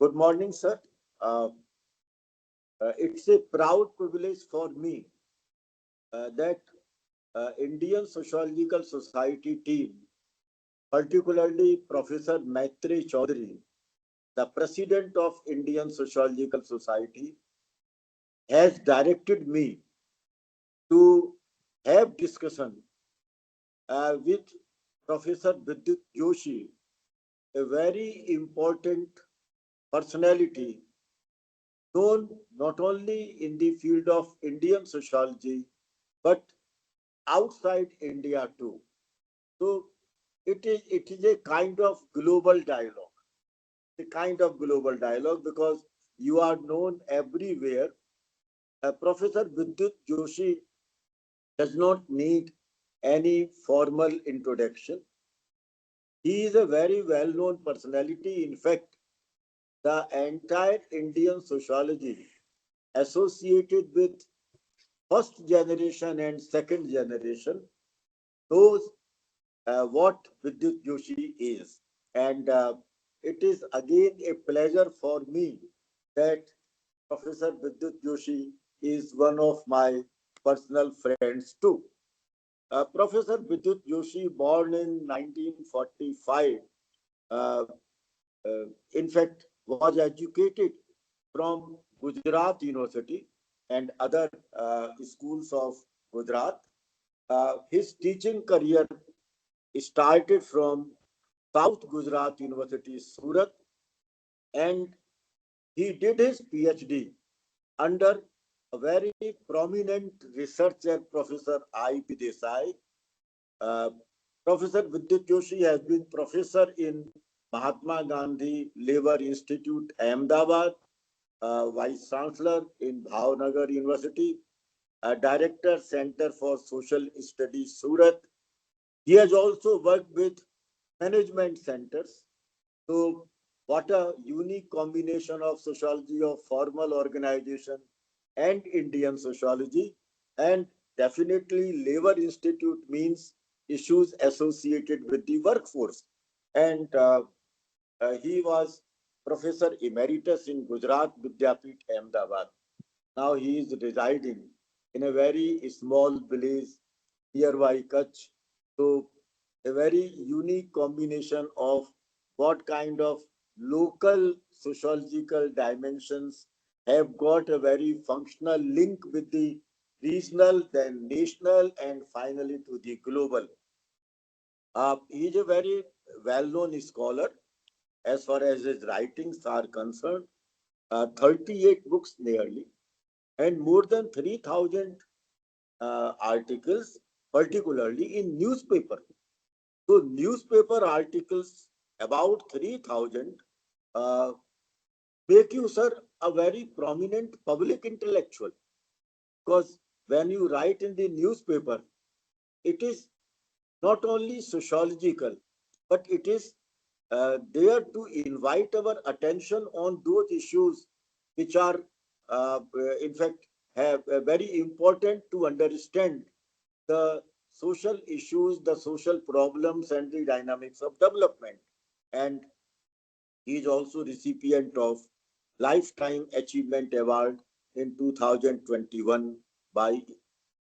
Good morning, sir. Uh, it's a proud privilege for me that Indian Sociological Society team, particularly Professor Maitri Chaudhary, the president of Indian Sociological Society, has directed me to have discussion with Professor Vidyut Joshi, a very important personality known not only in the field of Indian sociology but outside India too. So it is a kind of global dialogue, a kind of global dialogue because you are known everywhere. Professor Vidyut Joshi does not need any formal introduction. He is a very well-known personality. In fact, the entire Indian sociology associated with first generation and second generation knows what Vidyut Joshi is. And it is again a pleasure for me that Professor Vidyut Joshi is one of my personal friends too. Professor Vidyut Joshi, born in 1945, uh, in fact, was educated from Gujarat University and other schools of Gujarat. His teaching career started from South Gujarat University, Surat, and he did his PhD under a very prominent researcher, Professor I.P. Desai. Uh, Professor Vidyut Joshi has been professor in Mahatma Gandhi Labour Institute, Ahmedabad, Vice Chancellor in Bhavnagar University, Director Center for Social Studies, Surat. He has also worked with management centers. So, what a unique combination of sociology of formal organization and Indian sociology. And definitely, Labor Institute means issues associated with the workforce. And he was Professor Emeritus in Gujarat Vidyapit, Ahmedabad. Now he is residing in a very small village nearby Kutch. So, a very unique combination of what kind of local sociological dimensions have got a very functional link with the regional, then national, and finally to the global. He is a very well known scholar as far as his writings are concerned. 38 books nearly, and more than 3,000 articles, particularly in newspaper. So newspaper articles about 3,000 uh, make you, sir, a very prominent public intellectual. Because when you write in the newspaper, it is not only sociological, but it is there to invite our attention on those issues which are, in fact, have very important to understand the social issues, the social problems, and the dynamics of development. And he is also recipient of Lifetime Achievement Award in 2021 by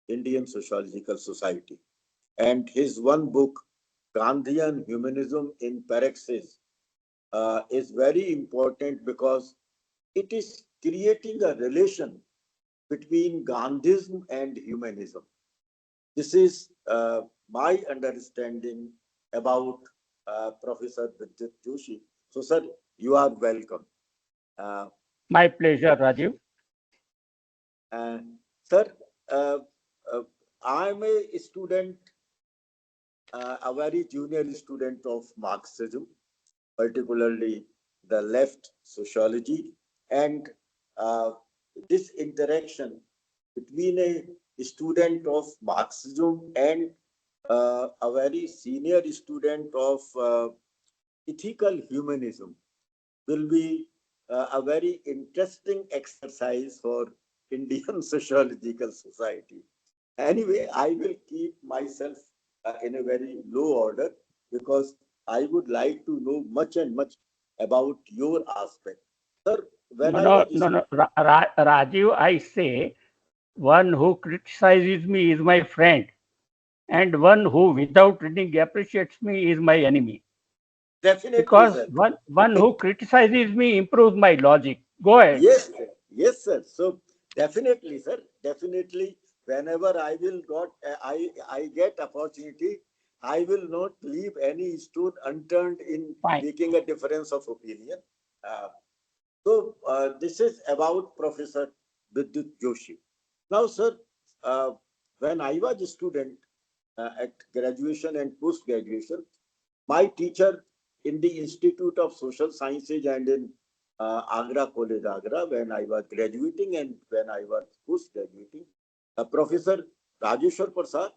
Indian Sociological Society. And his one book, Gandhian Humanism in Praxis, is very important because it is creating a relation between Gandhism and humanism. This is my understanding about Professor Vidyut Joshi. So, sir, you are welcome. Uh, My pleasure, Rajiv. uh, Sir, uh, uh, I'm a student, a very junior student of Marxism, particularly the left sociology, and uh, this interaction between a student of Marxism and a very senior student of ethical humanism will be a very interesting exercise for Indian Sociological Society. Anyway, I will keep myself in a very low order because I would like to know much and much about your aspect. Sir, when No, I no, was no, no. Rajiv, I say one who criticizes me is my friend, and one who, without reading, appreciates me is my enemy. definitely, Because sir. one who criticizes me improves my logic. Go ahead. Yes, sir. Yes, sir. So definitely, sir. Definitely, whenever I get opportunity, I will not leave any stone unturned in Fine. making a difference of opinion. Uh, this is about Professor Vidyut Joshi. Now, sir, uh, when I was a student at graduation and post graduation, my teacher in the Institute of Social Sciences and in Agra College, Agra, when I was graduating and when I was post graduating, Professor Rajeshwar Prasad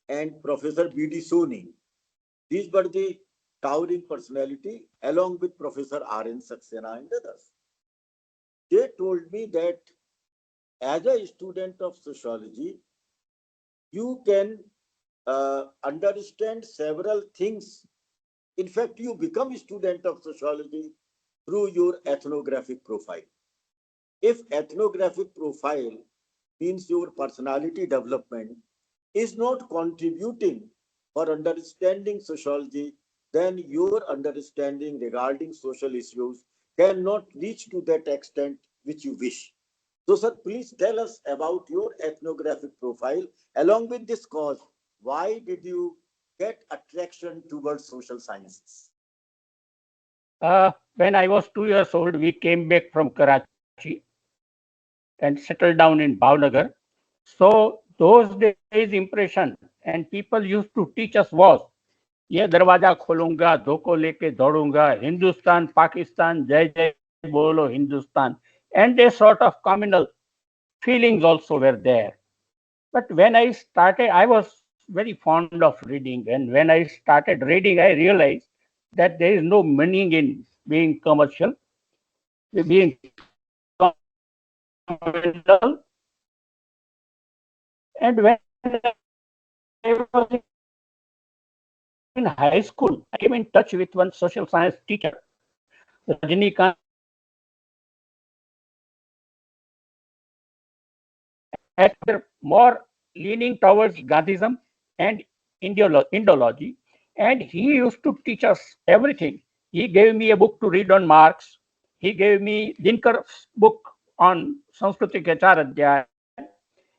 and Professor B.D. Soni. These were the towering personality along with Professor R.N. Saxena and others. They told me that as a student of sociology, you can understand several things. In fact, you become a student of sociology through your ethnographic profile. If ethnographic profile means your personality development is not contributing for understanding sociology, then your understanding regarding social issues cannot reach to that extent which you wish. So, sir, please tell us about your ethnographic profile along with this cause. Why did you get attraction towards social sciences? When I was 2 years old, we came back from Karachi and settled down in Bhavnagar. So those days impression and people used to teach us was ये दरवाजा खोलूंगा धोखो लेके दौड़ूंगा हिंदुस्तान पाकिस्तान जय जय बोलो Hindustan and a sort of communal feelings also were there. But when I started, I was very fond of reading, and when I started reading, I realized that there is no meaning in being commercial, being communal. And when I was in high school, I came in touch with one social science teacher, Rajnikant Sharma, and were more leaning towards Gandhism and Indology. And he used to teach us everything. He gave me a book to read on Marx. He gave me Dinkar's book on Sanskritik Achar Adhyay.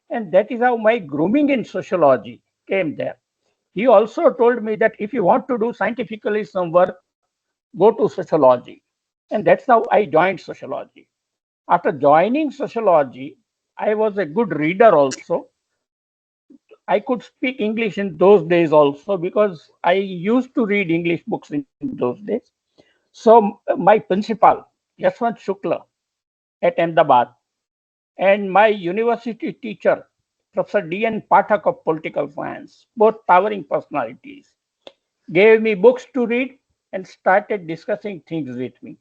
And that is how my grooming in sociology came there. He also told me that if you want to do scientifically some work, go to sociology. And that's how I joined sociology. After joining sociology, I was a good reader also. I could speak English in those days also because I used to read English books in those days. So my principal, Yashwant Shukla at Ahmedabad, and my university teacher, Professor D.N. Pathak of Political Science, both towering personalities, gave me books to read and started discussing things with me.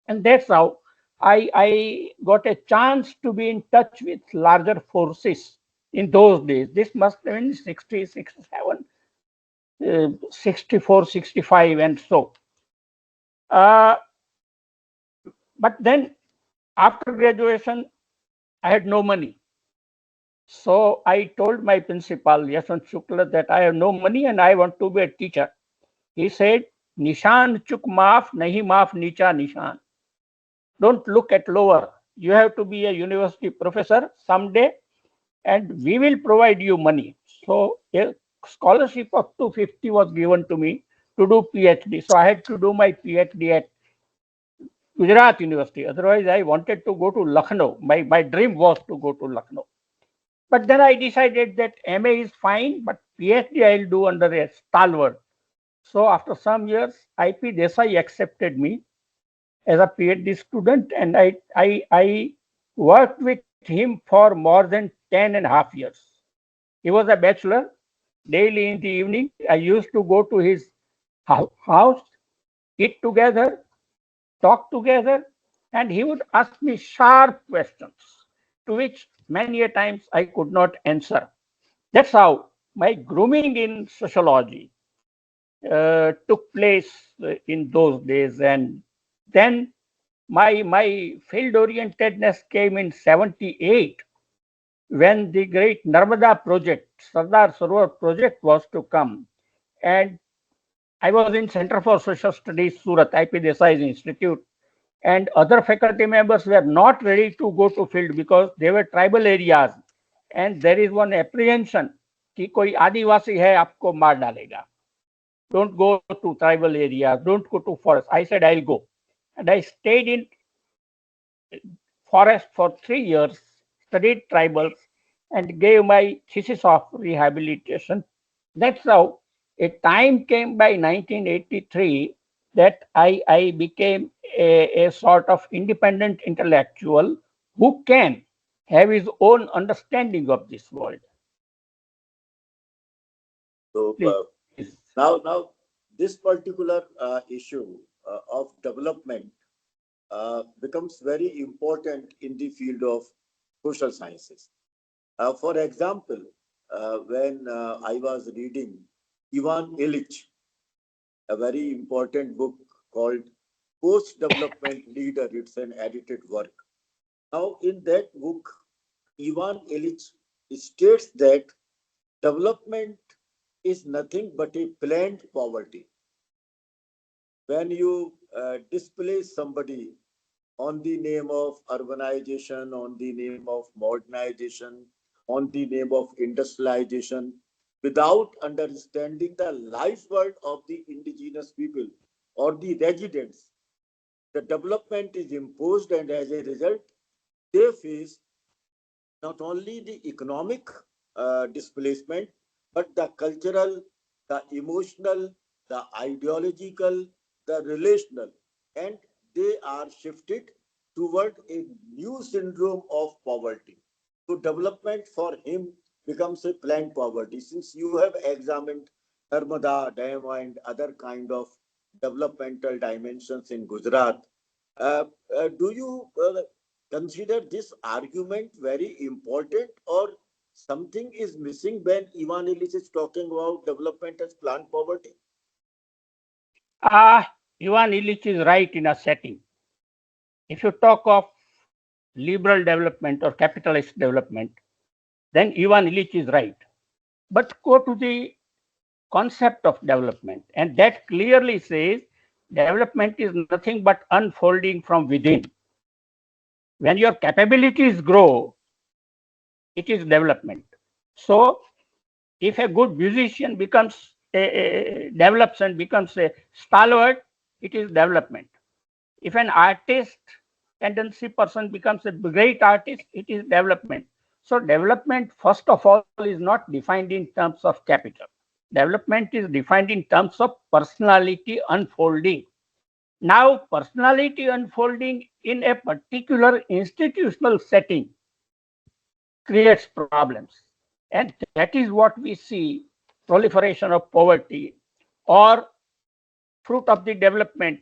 And that's how I got a chance to be in touch with larger forces in those days. This must have been 60, 67, 64, 65, and so. Uh, but then after graduation, I had no money. So I told my principal, Yashwant Shukla, that I have no money and I want to be a teacher. He said, Nishan chuk maaf, nahi maaf nicha nishan. Don't look at lower. You have to be a university professor someday and we will provide you money. So a scholarship of 250 was given to me to do PhD. So I had to do my PhD at Gujarat University. Otherwise, I wanted to go to Lucknow. My dream was to go to Lucknow. But then I decided that MA is fine, but PhD I'll do under a stalwart. So after some years, IP Desai accepted me as a PhD student, and I worked with him for more than 10.5 years. He was a bachelor. Daily in the evening, I used to go to his house, eat together, talk together, and he would ask me sharp questions to which many a times I could not answer. That's how my grooming in sociology took place in those days. And then My field orientedness came in 78 when the great Narmada project, Sardar Sarovar project was to come. And I was in Center for Social Studies, Surat, IP Desai's Institute, and other faculty members were not ready to go to field because they were tribal areas. And there is one apprehension कि कोई आदिवासी है आपको मार डालेगा. Don't go to tribal areas, don't go to forest. I said I'll go. And I stayed in forest for 3 years, studied tribals, and gave my thesis of rehabilitation. That's how a time came by 1983 that I became a sort of independent intellectual who can have his own understanding of this world. So Please. now this particular issue of development becomes very important in the field of social sciences. For example, when I was reading Ivan Illich, a very important book called Post Development Leader, it's an edited work. Now, in that book, Ivan Illich states that development is nothing but a planned poverty. When you displace somebody on the name of urbanization, on the name of modernization, on the name of industrialization, without understanding the life world of the indigenous people or the residents, the development is imposed, and as a result, they face not only the economic displacement, but the cultural, the emotional, the ideological, the relational, and they are shifted toward a new syndrome of poverty. So development for him becomes a planned poverty. Since you have examined Narmada Dam and other kind of developmental dimensions in Gujarat, do you consider this argument very important, or something is missing when Ivan Illich is talking about development as planned poverty? Ivan Illich is right in a setting. If you talk of liberal development or capitalist development, then Ivan Illich is right. But go to the concept of development, and that clearly says development is nothing but unfolding from within. When your capabilities grow, it is development. So, if a good musician develops and becomes a stalwart, it is development. If an artist tendency person becomes a great artist, it is development. So development, first of all, is not defined in terms of capital. Development is defined in terms of personality unfolding. Now, personality unfolding in a particular institutional setting creates problems. And that is what we see: proliferation of poverty or fruit of the development.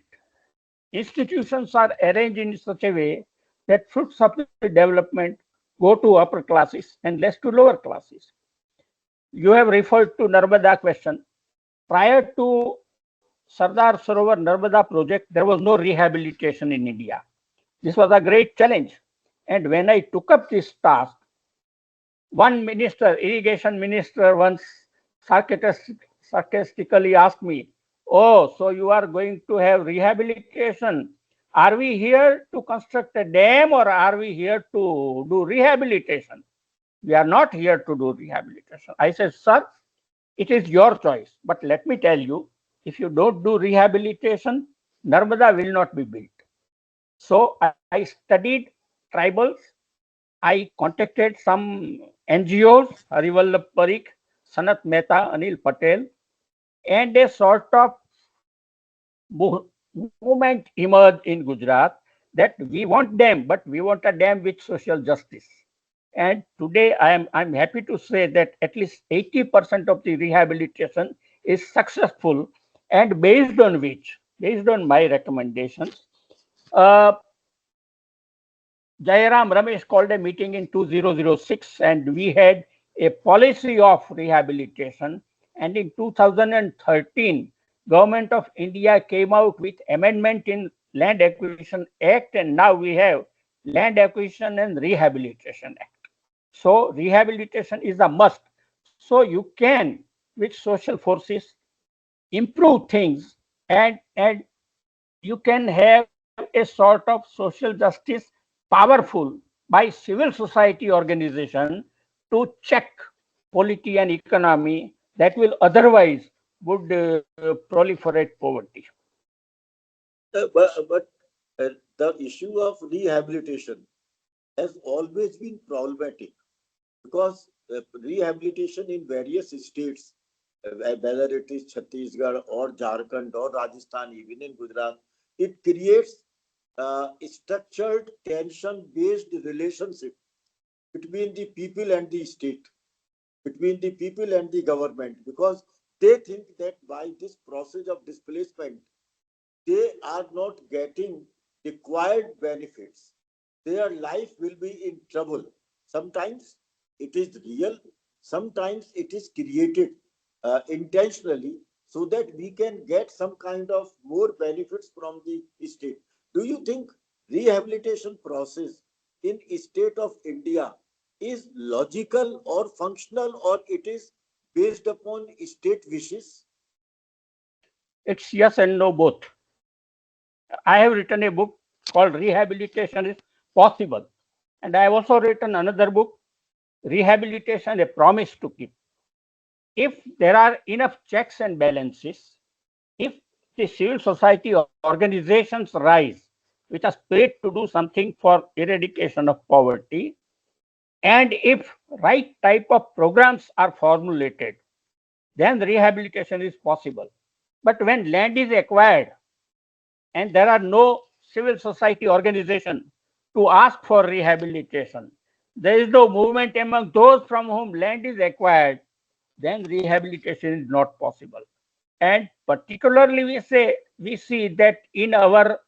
Institutions are arranged in such a way that fruits of the development go to upper classes and less to lower classes. You have referred to Narmada question. Prior to Sardar Sarovar Narmada project, there was no rehabilitation in India. This was a great challenge. And when I took up this task, one minister, irrigation minister, once sarcastically asked me, "Oh, so you are going to have rehabilitation? Are we here to construct a dam or are we here to do rehabilitation?" We are not here to do rehabilitation. I said, "Sir, it is your choice. But let me tell you, if you don't do rehabilitation, Narmada will not be built." So I studied tribals. I contacted some NGOs, Harivallabh Parikh, Sanat Mehta, Anil Patel, and a sort of movement emerged in Gujarat that we want dam, but we want a dam with social justice. And today I'm happy to say that at least 80% of the rehabilitation is successful, and based on my recommendations, uh, Jayaram Ramesh called a meeting in 2006 and we had a policy of rehabilitation. And in 2013, Government of India came out with amendment in Land Acquisition Act, and now we have Land Acquisition and Rehabilitation Act. So rehabilitation is a must. So you can, with social forces, improve things, and you can have a sort of social justice powerful by civil society organization to check polity and economy that will otherwise would proliferate poverty. But the issue of rehabilitation has always been problematic because rehabilitation in various states, whether it is Chhattisgarh or Jharkhand or Rajasthan, even in Gujarat, it creates structured tension-based relationship between the people and the state, between the people and the government, because they think that by this process of displacement, they are not getting required benefits. Their life will be in trouble. Sometimes it is real, sometimes it is created intentionally so that we can get some kind of more benefits from the state. Do you think rehabilitation process in state of India is logical or functional, or it is based upon state wishes? It's yes and no both. I have written a book called Rehabilitation is Possible. And I have also written another book, Rehabilitation, a Promise to Keep. If there are enough checks and balances, if the civil society organizations rise with a spirit to do something for eradication of poverty, and if right type of programs are formulated, then rehabilitation is possible. But when land is acquired and there are no civil society organization to ask for rehabilitation, there is no movement among those from whom land is acquired, then rehabilitation is not possible. And particularly we see that in our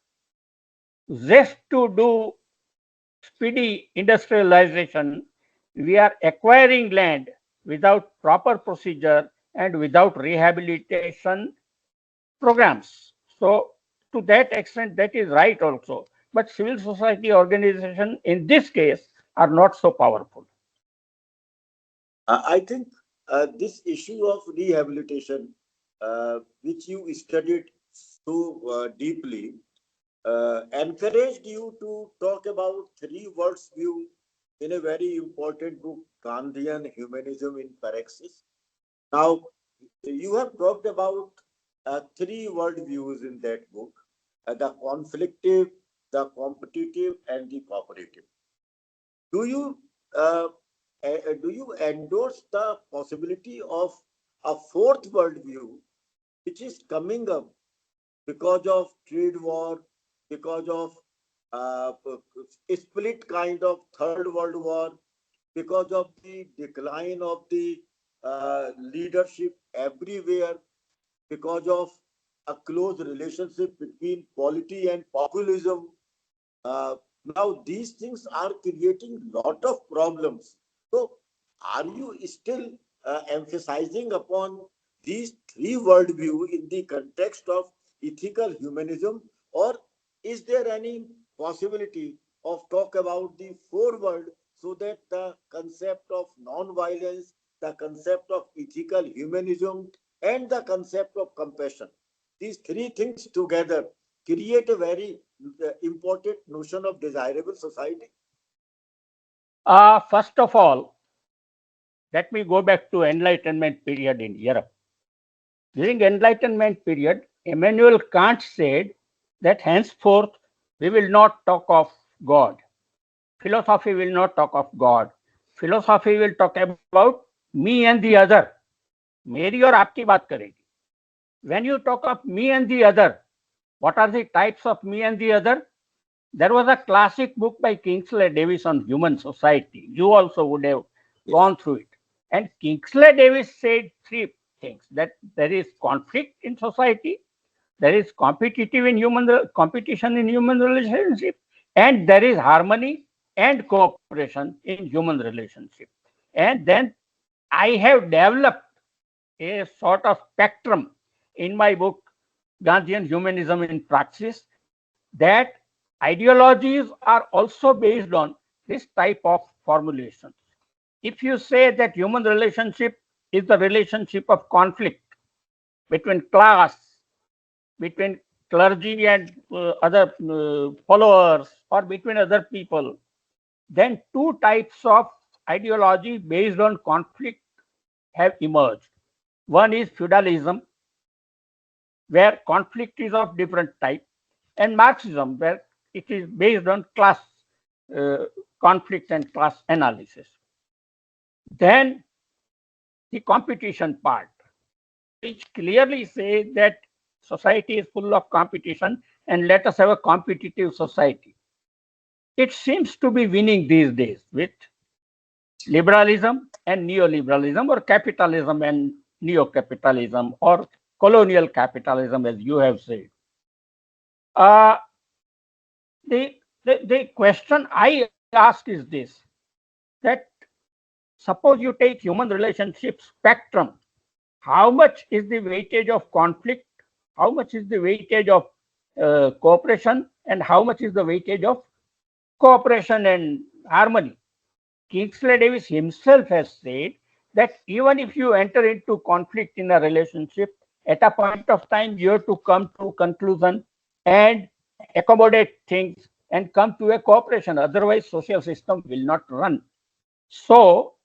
zest to do speedy industrialization, we are acquiring land without proper procedure and without rehabilitation programs. So to that extent, that is right also. But civil society organizations in this case are not so powerful. I think this issue of rehabilitation, which you studied so deeply, encouraged you to talk about three words view in a very important book, Gandhian Humanism in Praxis. Now, you have talked about three world views in that book, the conflictive, the competitive, and the cooperative. Do you endorse the possibility of a fourth worldview which is coming up because of trade war, because of uh, split kind of third world war, because of the decline of the leadership everywhere, because of a close relationship between polity and populism. uh, Now these things are creating lot of problems. So, are you still emphasizing upon these three worldview in the context of ethical humanism, or is there any possibility of talk about the four world so that the concept of non-violence, the concept of ethical humanism, and the concept of compassion, these three things together create a very important notion of desirable society? First of all, let me go back to Enlightenment period in Europe. During Enlightenment period, Immanuel Kant said that henceforth we will not talk of God. Philosophy will not talk of God. Philosophy will talk about me and the other. मेरी और आपकी बात करेगी. When you talk of me and the other, what are the types of me and the other? There was a classic book by Kingsley Davis on human society. You also would have Yes. gone through it. And Kingsley Davis said three things: that there is conflict in society, there is competition in human relationship, and there is harmony and cooperation in human relationship. And then I have developed a sort of spectrum in my book, Gandhian Humanism in Praxis, that ideologies are also based on this type of formulation. If you say that human relationship is the relationship of conflict between class, between clergy and other followers, or between other people, then two types of ideology based on conflict have emerged. One is feudalism, where conflict is of different type, and Marxism, where it is based on class uh, conflict and class analysis. Then the competition part, which clearly says that society is full of competition and let us have a competitive society. It seems to be winning these days with liberalism and neoliberalism, or capitalism and neo-capitalism, or colonial capitalism, as you have said. Uh, the question I ask is this, that suppose you take human relationship spectrum, how much is the weightage of conflict, how much is the weightage of cooperation, and how much is the weightage of cooperation and harmony? Kingsley Davis himself has said that even if you enter into conflict in a relationship, at a point of time you have to come to conclusion and accommodate things and come to a cooperation. Otherwise, social system will not run. So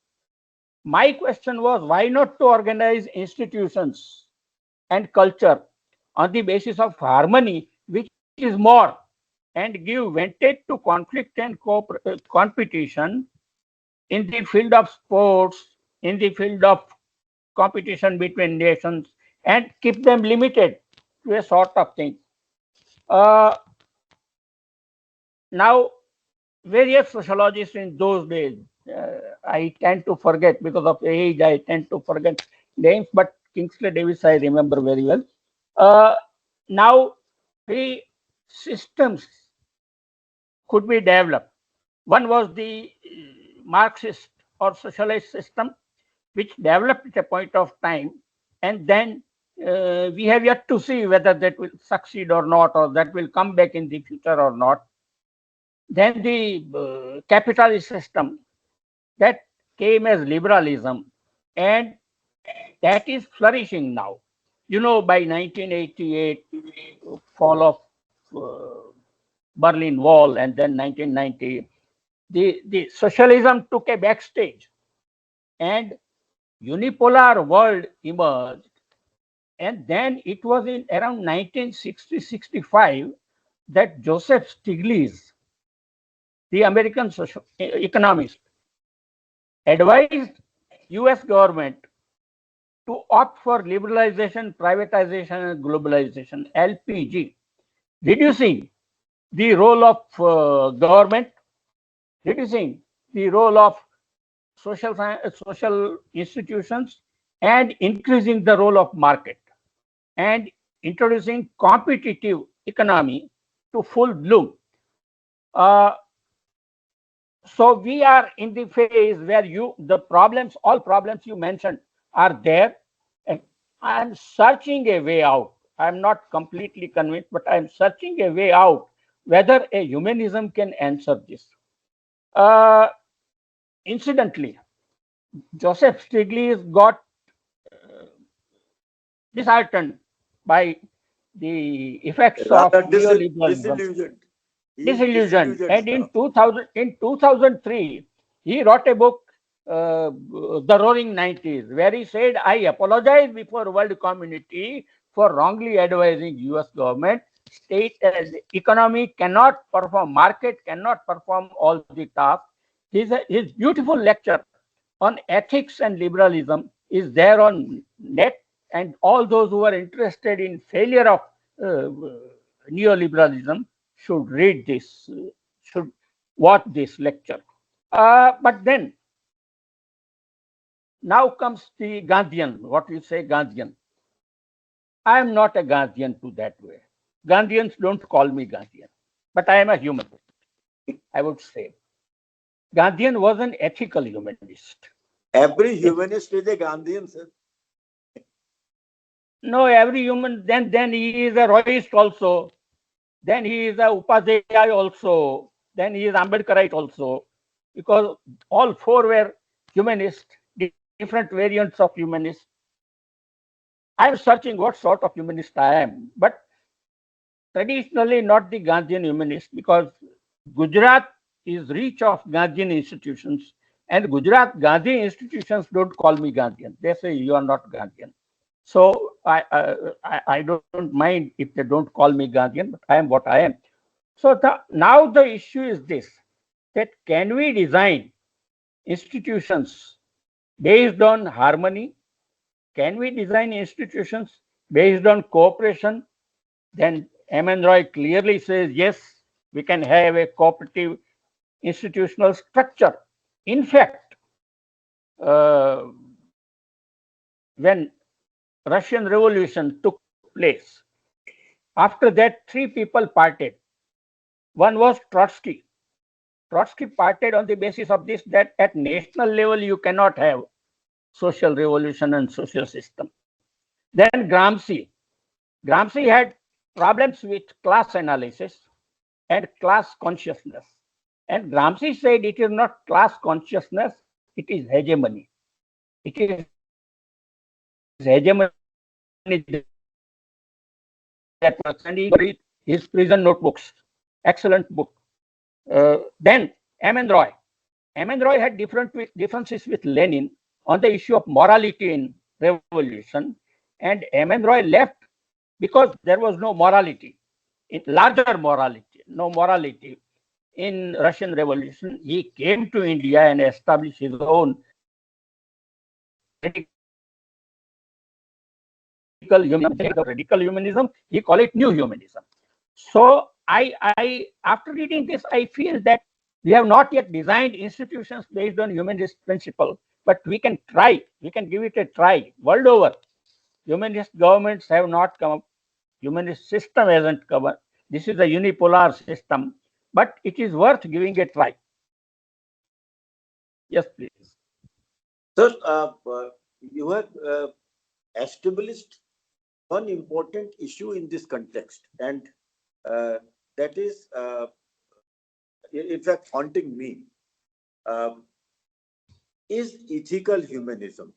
my question was, why not to organize institutions and culture on the basis of harmony, which is more, and give ventage to conflict and competition in the field of sports, in the field of competition between nations, and keep them limited to a sort of thing. Uh, Now, various sociologists in those days, I tend to forget because of age, I tend to forget names, but Kingsley Davis I remember very well. Uh, Now, three systems could be developed. One was the Marxist or socialist system, which developed at a point of time, and then we have yet to see whether that will succeed or not, or that will come back in the future or not. Then the capitalist system that came as liberalism, and that is flourishing now. You know, by 1988, fall of Berlin Wall, and then 1990, the socialism took a backstage, and unipolar world emerged. And then it was in around 1960-65 that Joseph Stiglitz, the American economist, advised US government to opt for liberalization, privatization, and globalization, LPG, reducing the role of government, reducing the role of social institutions, and increasing the role of market, and introducing competitive economy to full bloom. Uh, so we are in the phase where the problems, all problems you mentioned are there, and I'm searching a way out. I'm not completely convinced, but I'm searching a way out whether a humanism can answer this. Uh, Incidentally, Joseph Stiglitz got disheartened by the effects of Rather neoliberalism, disillusioned. He is disillusioned. disillusioned And now. in 2003, he wrote a book, The Roaring 90s, where he said, I apologize before world community for wrongly advising US government. State and economy cannot perform, market cannot perform all the tasks. His beautiful lecture on ethics and liberalism is there on net, and all those who are interested in failure of uh, neoliberalism should read this, should watch this lecture. But then now comes the Gandhian, what you say Gandhian. I am not a Gandhian to that way. Gandhians don't call me Gandhian, but I am a human, I would say. Gandhian was an ethical humanist. Every If humanist is a Gandhian, sir. no, every human, then he is a Royist also. then he is a Upadhyay also, then he is Ambedkarite also, because all four were humanists, different variants of humanists. I am searching what sort of humanist I am, but traditionally not the Gandhian humanist, because Gujarat is rich of Gandhian institutions, and Gujarat Gandhi institutions don't call me Gandhian. They say you are not Gandhian. So I don't mind if they don't call me Gandhian, but I am what I am. So now the issue is this, that can we design institutions based on harmony? Can we design institutions based on cooperation? Then M.N. Roy clearly says, yes, we can have a cooperative institutional structure. In fact, uh, when Russian Revolution took place, after that, three people parted. One was Trotsky. Trotsky parted on the basis of this, that at national level you cannot have social revolution and social system. Then Gramsci. Gramsci had problems with class analysis and class consciousness. And Gramsci said it is not class consciousness, it is hegemony. It is hegemony that works. And he called it his prison notebooks. Excellent book. Then M.N. Roy. M.N. Roy had differences with Lenin on the issue of morality in revolution. And M.N. Roy left because there was no morality, larger morality, no morality in Russian Revolution. He came to India and established his own radical humanism. He call it new humanism. So after reading this, I feel that we have not yet designed institutions based on humanist principle, but we can try. We can give it a try. World over, humanist governments have not come up. Humanist system hasn't come up. This is a unipolar system, but it is worth giving a try. Yes, please. Sir, you have established one important issue in this context, and uh, that is, in fact, haunting me. Um, is ethical humanism?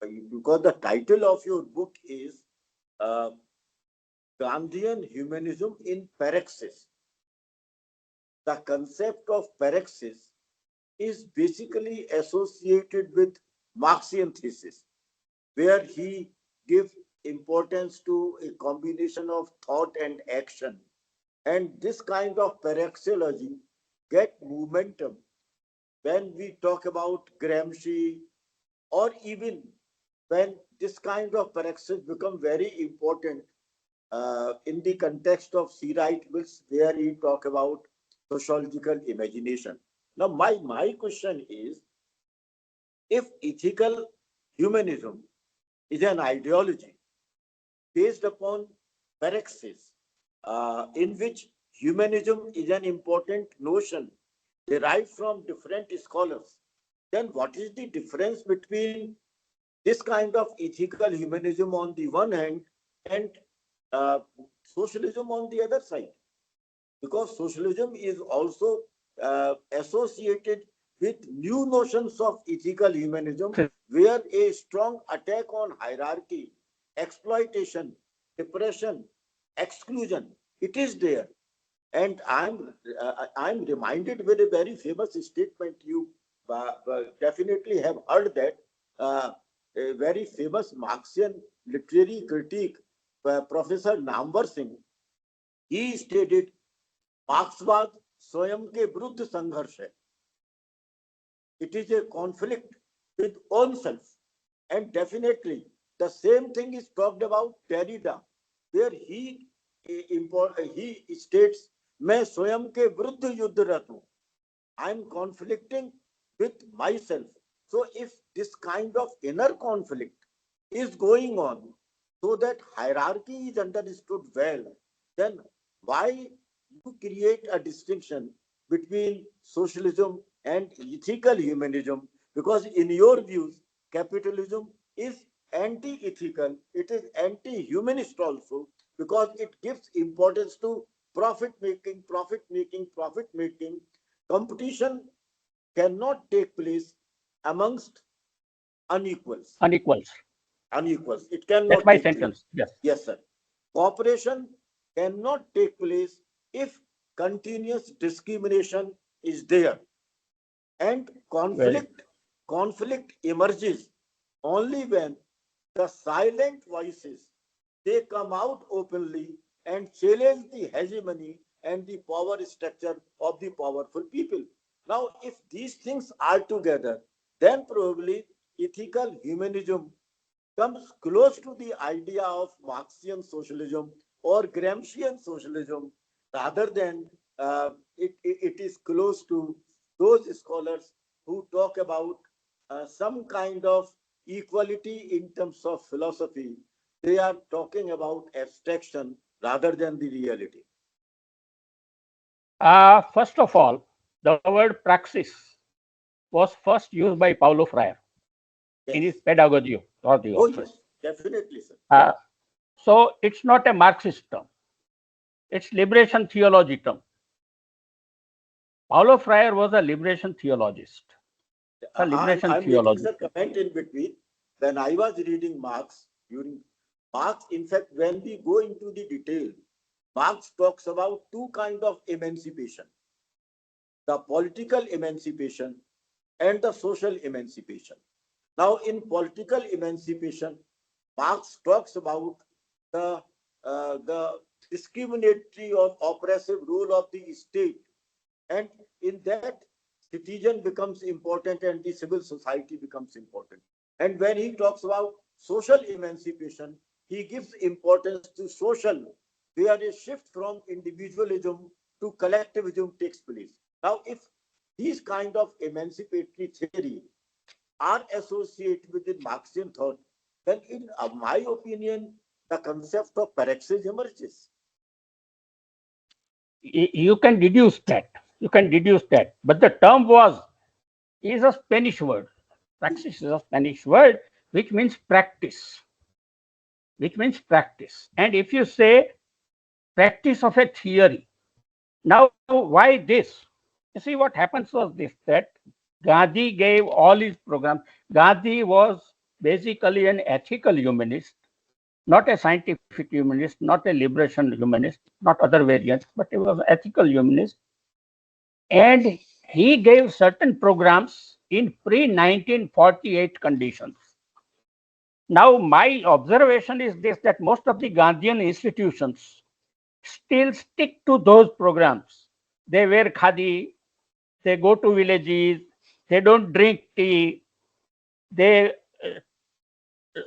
Because the title of your book is uh, Gandhian Humanism in Praxis. The concept of praxis is basically associated with Marxian thesis, where he gives importance to a combination of thought and action. And this kind of praxeology get momentum when we talk about Gramsci, or even when this kind of praxis become very important in the context of C. Wright Mills, where he talk about sociological imagination. Now, my question is, if ethical humanism is an ideology based upon praxis, in which humanism is an important notion derived from different scholars, then what is the difference between this kind of ethical humanism on the one hand and uh, socialism on the other side? Because socialism is also associated with new notions of ethical humanism, where a strong attack on hierarchy, exploitation, depression, exclusion, it is there. And I'm reminded with a very famous statement. You definitely have heard that. Uh, a very famous Marxian literary critic, Professor Namvar Singh, he stated, मार्क्सवाद स्वयं के विरुद्ध संघर्ष है. It is a conflict with own self. And definitely the same thing is talked about Derrida, where he states, मैं स्वयं के विरुद्ध युद्धरत हूं. I'm conflicting with myself. So if this kind of inner conflict is going on, so that hierarchy is understood well, then why you create a distinction between socialism and ethical humanism? Because in your views, capitalism is anti-ethical, it is anti-humanist also, because it gives importance to profit making, profit making, profit making. Competition cannot take place amongst unequals. Unequals. Unequals. It That's cannot my take place. sentence. Yes. Yes, sir. Cooperation cannot take place if continuous discrimination is there, and Very. conflict emerges only when the silent voices, they come out openly and challenge the hegemony and the power structure of the powerful people. Now, if these things are together, then probably ethical humanism comes close to the idea of Marxian socialism or Gramscian socialism, rather than it is close to those scholars who talk about some kind of equality in terms of philosophy. They are talking about abstraction rather than the reality. First of all, the word praxis was first used by Paulo Freire in his Yes. Pedagogy or the Oh, Office. yes. Definitely, sir. Uh, so it's not a Marxist term. It's liberation theology term. Paulo Freire was a liberation theologist. It's a liberation I'm making theology. some comment in between. When I was reading Marx, during Marx, in fact, when we go into the detail, Marx talks about two kind of emancipation: the political emancipation and the social emancipation. Now, in political emancipation, Marx talks about the the discriminatory or oppressive rule of the state, and in that, citizen becomes important and the civil society becomes important. And when he talks about social emancipation, he gives importance to social, where a shift from individualism to collectivism takes place. Now, if these kind of emancipatory theory are associated with the Marxian thought, then in my opinion, the concept of praxis emerges. You can deduce that. You can deduce that. But the term was is a Spanish word. Praxis is a Spanish word which means practice. Which means practice. And if you say practice of a theory, now why this? You see, what happens was this, that Gandhi gave all his programs. Gandhi was basically an ethical humanist, not a scientific humanist, not a liberation humanist, not other variants, but he was an ethical humanist. And he gave certain programs in pre 1948 conditions. Now, my observation is this, that most of the Gandhian institutions still stick to those programs. They wear khadi, they go to villages, they don't drink tea, they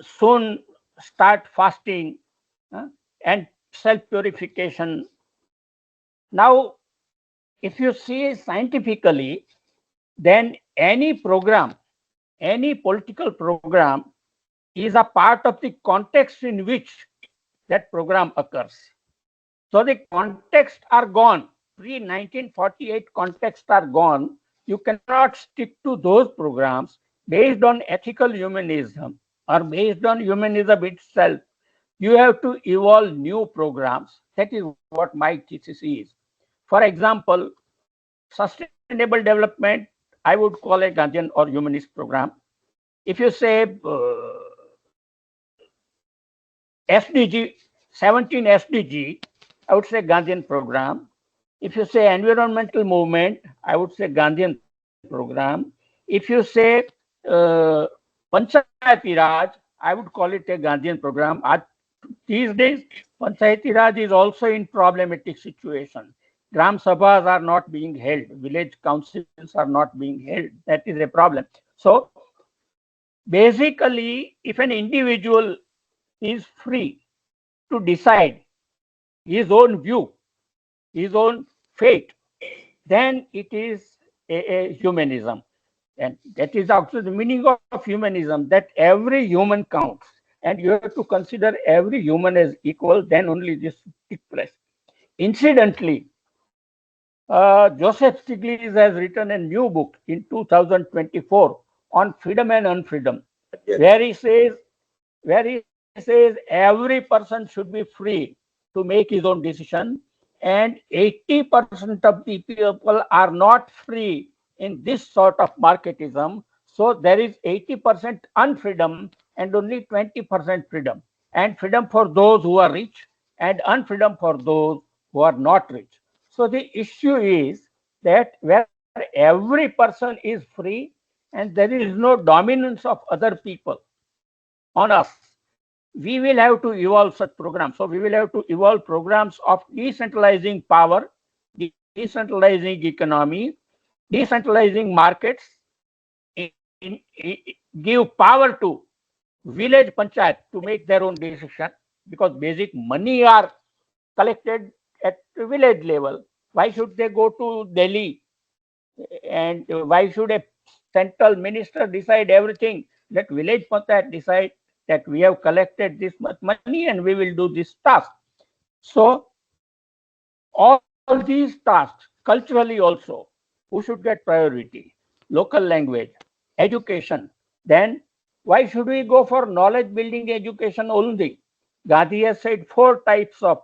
soon start fasting uh, and self purification. Now, if you see scientifically, then any political program is a part of the context in which that program occurs. So the contexts are gone. Pre 1948 contexts are gone. You cannot stick to those programs based on ethical humanism or based on humanism itself. You have to evolve new programs. That is what my thesis is. For example, sustainable development, I would call a Gandhian or humanist program. If you say SDG, 17 SDG, I would say Gandhian program. If you say environmental movement, I would say Gandhian program. If you say uh, Panchayati Raj, I would call it a Gandhian program. These days, Panchayati Raj is also in problematic situation. Gram Sabhas are not being held, village councils are not being held. That is a problem. So, basically, if an individual is free to decide his own view, his own fate, then it is a humanism. And that is also the meaning of humanism, that every human counts. And you have to consider every human as equal, then only this takes place. Incidentally, Joseph Stiglitz has written a new book in 2024 on freedom and unfreedom, Yes. where he says every person should be free to make his own decision, and 80% of the people are not free in this sort of marketism. So there is 80% unfreedom and only 20% freedom. And freedom for those who are rich and unfreedom for those who are not rich. So the issue is that where every person is free and there is no dominance of other people on us, we will have to evolve such programs. So we will have to evolve programs of decentralizing power, decentralizing economy, decentralizing markets, give power to village panchayat to make their own decision, because basic money are collected at village level. Why should they go to Delhi, and why should a central minister decide everything? Let village panchayat decide that we have collected this much money and we will do this task. So all these tasks, culturally also, who should get priority? Local language, education. Then why should we go for knowledge building education only? Gandhi has said four types of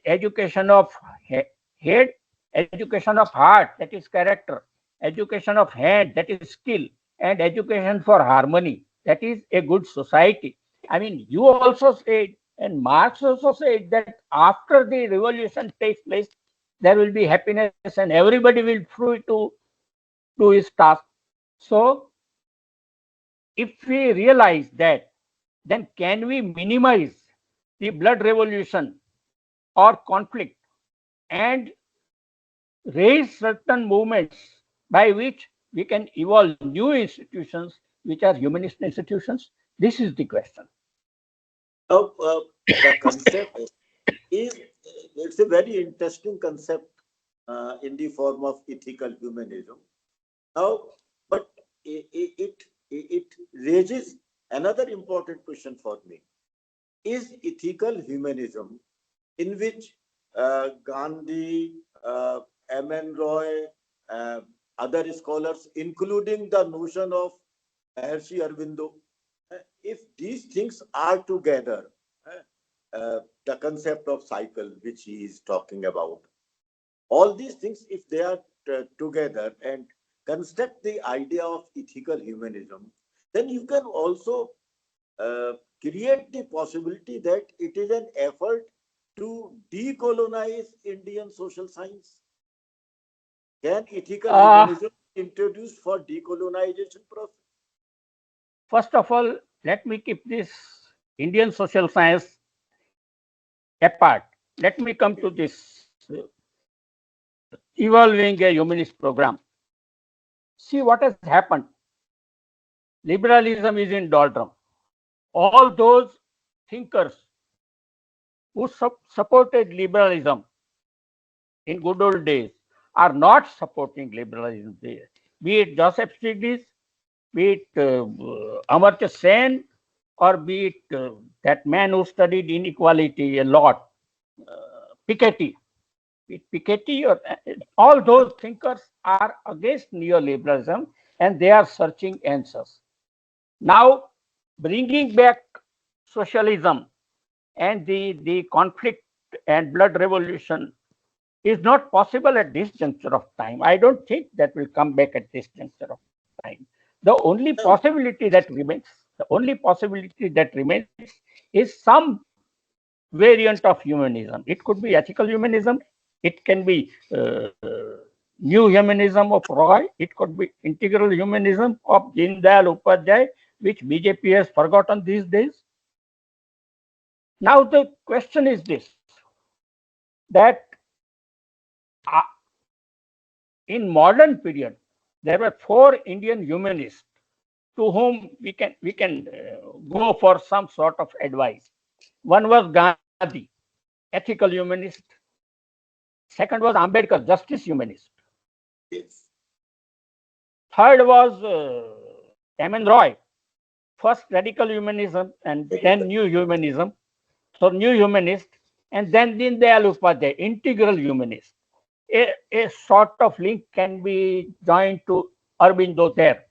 education of head, education of heart, that is character, education of hand, that is skill, and education for harmony, that is a good society. I mean, you also said, and Marx also said, that after the revolution takes place, there will be happiness and everybody will free to do his task. So, if we realize that, then can we minimize the blood revolution or conflict and raise certain movements by which we can evolve new institutions which are humanist institutions? This is the question. Now, the concept is it's a very interesting concept in the form of ethical humanism. Now, but it raises another important question for me: is ethical humanism, in which Gandhi, M.N. Roy, uh, other scholars, including the notion of Maharshi Aurobindo, if these things are together, the concept of cycle which he is talking about, all these things, if they are together and construct the idea of ethical humanism, then you can also create the possibility that it is an effort to decolonize Indian social science. Can ethical Uh, humanism be introduced for decolonization process? First of all, let me keep this Indian social science apart. Let me come to this evolving a humanist program. See what has happened. Liberalism is in doldrum. All those thinkers who supported liberalism in good old days are not supporting liberalism there. Be it Joseph Stiglitz, be it Amartya Sen, or be it that man who studied inequality a lot, Piketty. Piketty, or all those thinkers are against neoliberalism and they are searching answers. Now, bringing back socialism and the conflict and blood revolution is not possible at this juncture of time. I don't think that will come back at this juncture of time. The only No. possibility that remains, is some variant of humanism. It could be ethical humanism. It can be new humanism of Roy. It could be integral humanism of Dindayal Upadhyay, which BJP has forgotten these days. Now the question is this: that uh, in modern period, there were four Indian humanists to whom we can go for some sort of advice. One was Gandhi, ethical humanist. Second was Ambedkar, justice humanist. Yes. Third was M.N. Roy, first radical humanism and then new humanism. So new humanist, and then Dindayal Upadhyay, integral humanist. A sort of link can be joined to Aurobindo there.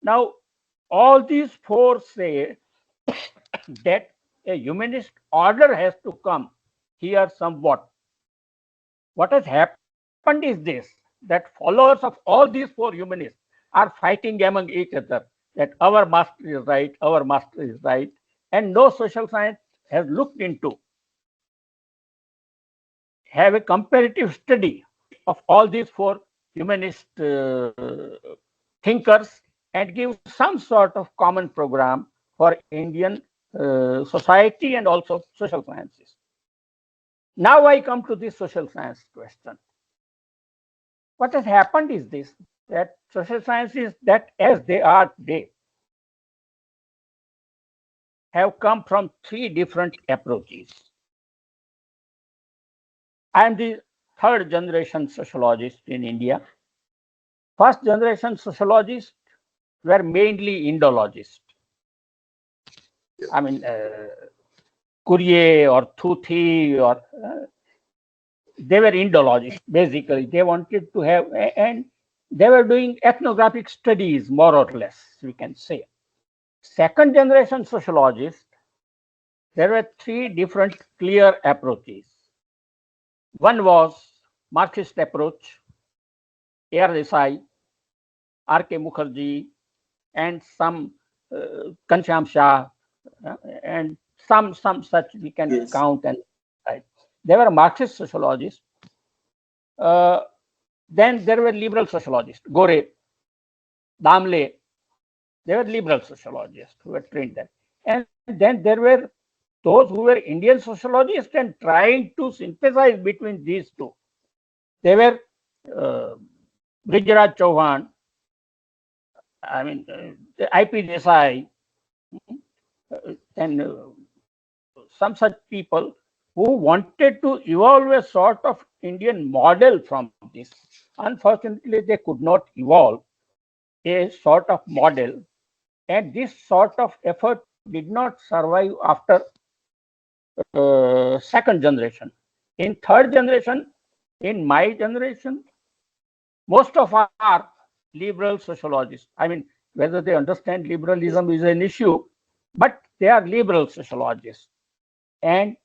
Now, all these four say that a humanist order has to come here somewhat. what has happened is this, that followers of all these four humanists are fighting among each other that our master is right, our master is right, and no social science has looked into, have a comparative study of all these four humanist thinkers and give some sort of common program for Indian society and also social sciences. Now I come to the social science question. What has happened is this, that social sciences that as they are today have come from three different approaches. I am the third generation sociologist in India. First generation sociologists were mainly Indologists. I mean, Courier or Thuthi, or they were Indologists basically. They wanted to have, and they were doing ethnographic studies, more or less, we can say. Second generation sociologists, there were three different clear approaches. One was Marxist approach, A.R. Desai, R.K. Mukherjee, and some Kansham Shah, and some such we can Yes. count. And right. They were Marxist sociologists. Uh, then there were liberal sociologists, Gore, Damle. They were liberal sociologists who were trained there. And then there were those who were Indian sociologists and trying to synthesize between these two. They were uh, Brijraj Chauhan, I mean, I.P. Desai, and some such people who wanted to evolve a sort of Indian model from this. Unfortunately, they could not evolve a sort of model, and this sort of effort did not survive after second generation. In third generation, in my generation, most of our liberal sociologists, I mean, whether they understand liberalism is an issue, but they are liberal sociologists. And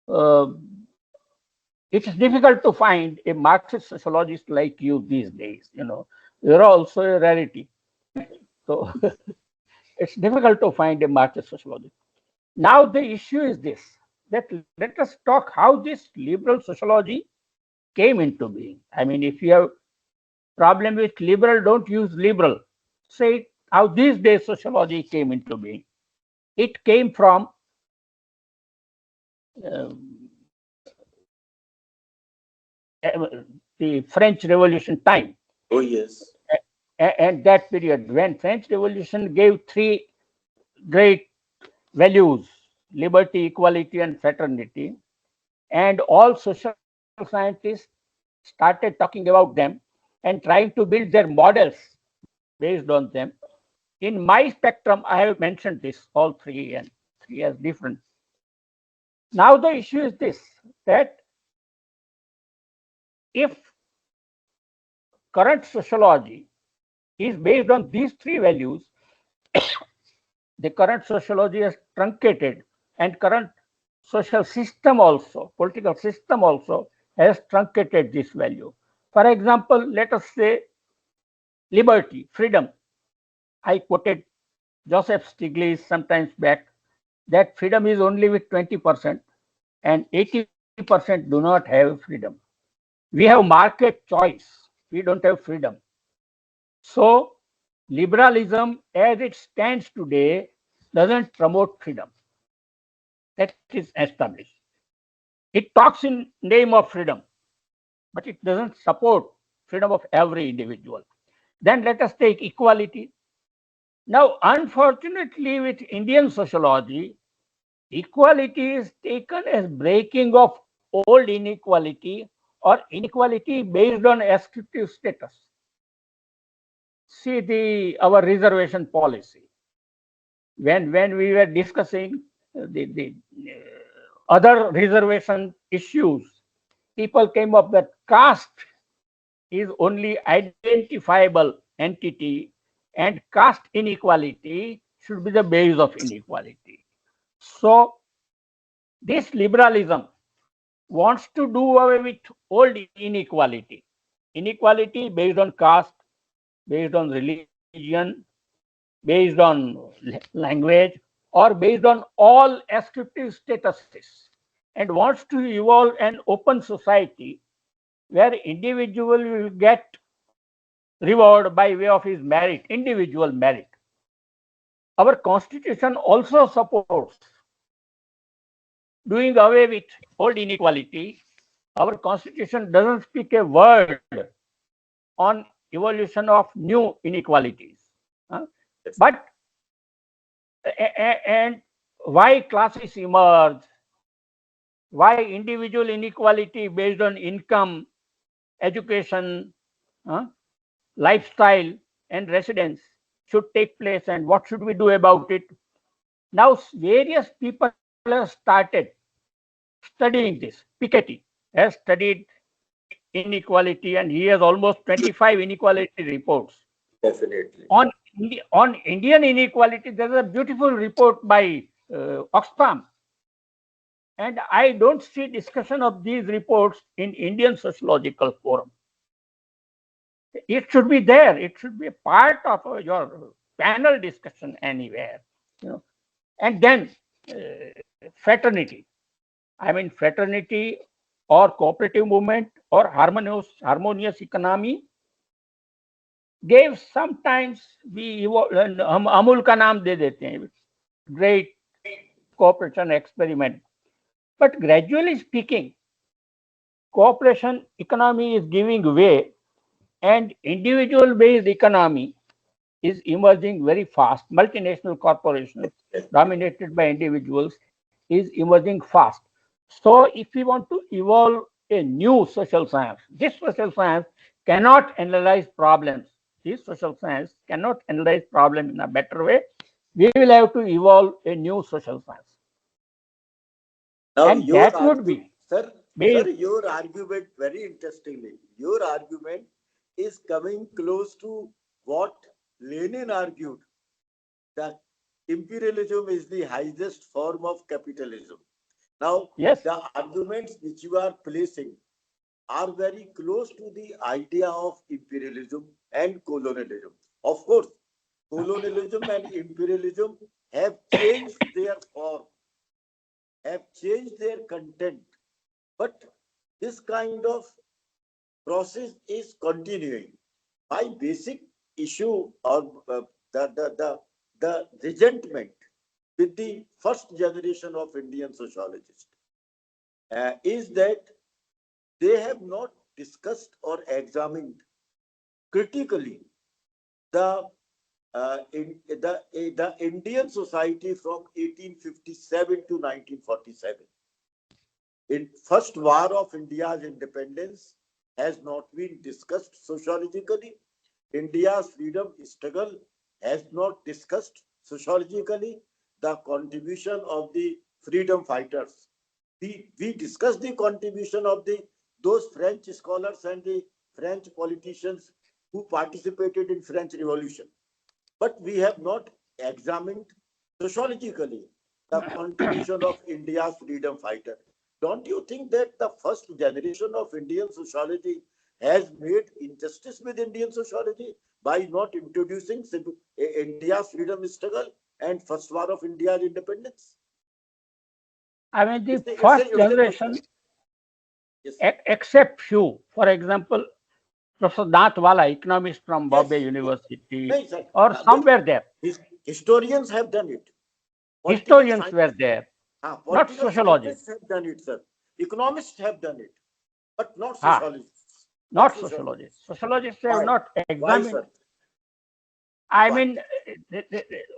uh, it is difficult to find a Marxist sociologist like you these days. You're also a rarity. So it's difficult to find a Marxist sociologist. Now the issue is this, that let us talk how this liberal sociology came into being. I mean, if you have problem with liberal, don't use liberal. Say how these days sociology came into being. It came from uh, the French Revolution time. Oh, yes. And that period when French Revolution gave three great values: liberty, equality, and fraternity. And all social scientists started talking about them and trying to build their models based on them. In my spectrum, I have mentioned this, all three, and three as different. Now the issue is this, that if current sociology is based on these three values, the current sociology has truncated, and current social system also, political system also, has truncated this value. For example, let us say liberty, freedom. I quoted Joseph Stiglitz sometimes back that freedom is only with 20% and 80% do not have freedom. We have market choice. We don't have freedom. So liberalism as it stands today doesn't promote freedom. That is established. It talks in name of freedom, but it doesn't support freedom of every individual. Then let us take equality. Now, unfortunately, with Indian sociology, equality is taken as breaking of old inequality or inequality based on exclusive status. See our reservation policy. When we were discussing the other reservation issues, people came up that caste is only identifiable entity and caste inequality should be the base of inequality. So this liberalism wants to do away with old inequality. Inequality based on caste, based on religion, based on language, or based on all ascriptive statuses, and wants to evolve an open society where individual will get reward by way of his merit, individual merit. Our constitution also supports doing away with old inequality. Our constitution doesn't speak a word on evolution of new inequalities. Huh? Yes. But and why classes emerge, why individual inequality based on income, education, uh, lifestyle, and residence should take place, and what should we do about it? Now, various people have started studying this. Piketty has studied inequality, and he has almost 25 inequality reports. Definitely. On Indian inequality, there is a beautiful report by Oxfam, and I don't see discussion of these reports in Indian sociological forum. It should be there. It should be a part of your panel discussion anywhere. You know, and then fraternity. I mean, fraternity or cooperative movement or harmonious economy gave sometimes we हम अमूल का नाम दे देते हैं great cooperation experiment, but gradually speaking cooperation economy is giving way and individual based economy is emerging very fast. Multinational corporations dominated by individuals is emerging fast. So if we want to evolve a new social science, this social science cannot analyze problems. This social science cannot analyze problem in a better way. We will have to evolve a new social science. Now, And your that would argument, be sir, based. your argument, very interestingly, your argument is coming close to what Lenin argued, that imperialism is the highest form of capitalism. Now, Yes. the arguments which you are placing are very close to the idea of imperialism and colonialism. Of course, colonialism and imperialism have changed their form, have changed their content, but this kind of process is continuing. My basic issue or the, the, the, the resentment with the first generation of Indian sociologists is that they have not discussed or examined critically the the Indian society from 1857 to 1947. In first war of India's independence has not been discussed sociologically. India's freedom struggle has not discussed sociologically. The contribution of the freedom fighters. We discussed the contribution of the those French scholars and the French politicians who participated in French Revolution, but we have not examined sociologically the contribution of India's freedom fighter. Don't you think that the first generation of Indian sociology has made injustice with Indian sociology by not introducing India's freedom struggle and first war of India's independence? I mean, the It's first a question. generation, Yes, except few, for example, Professor Natwala, economist from yes, Bombay yes. University, No, sir. or somewhere there. Historians have done it. Political Historians science, were there, not political sociologists. scientists have done it, sir. Economists have done it, but not Ah, sociologists. Not not sociologists. sociologists. Sociologists have Why? not Why, examined. sir? I Why? mean,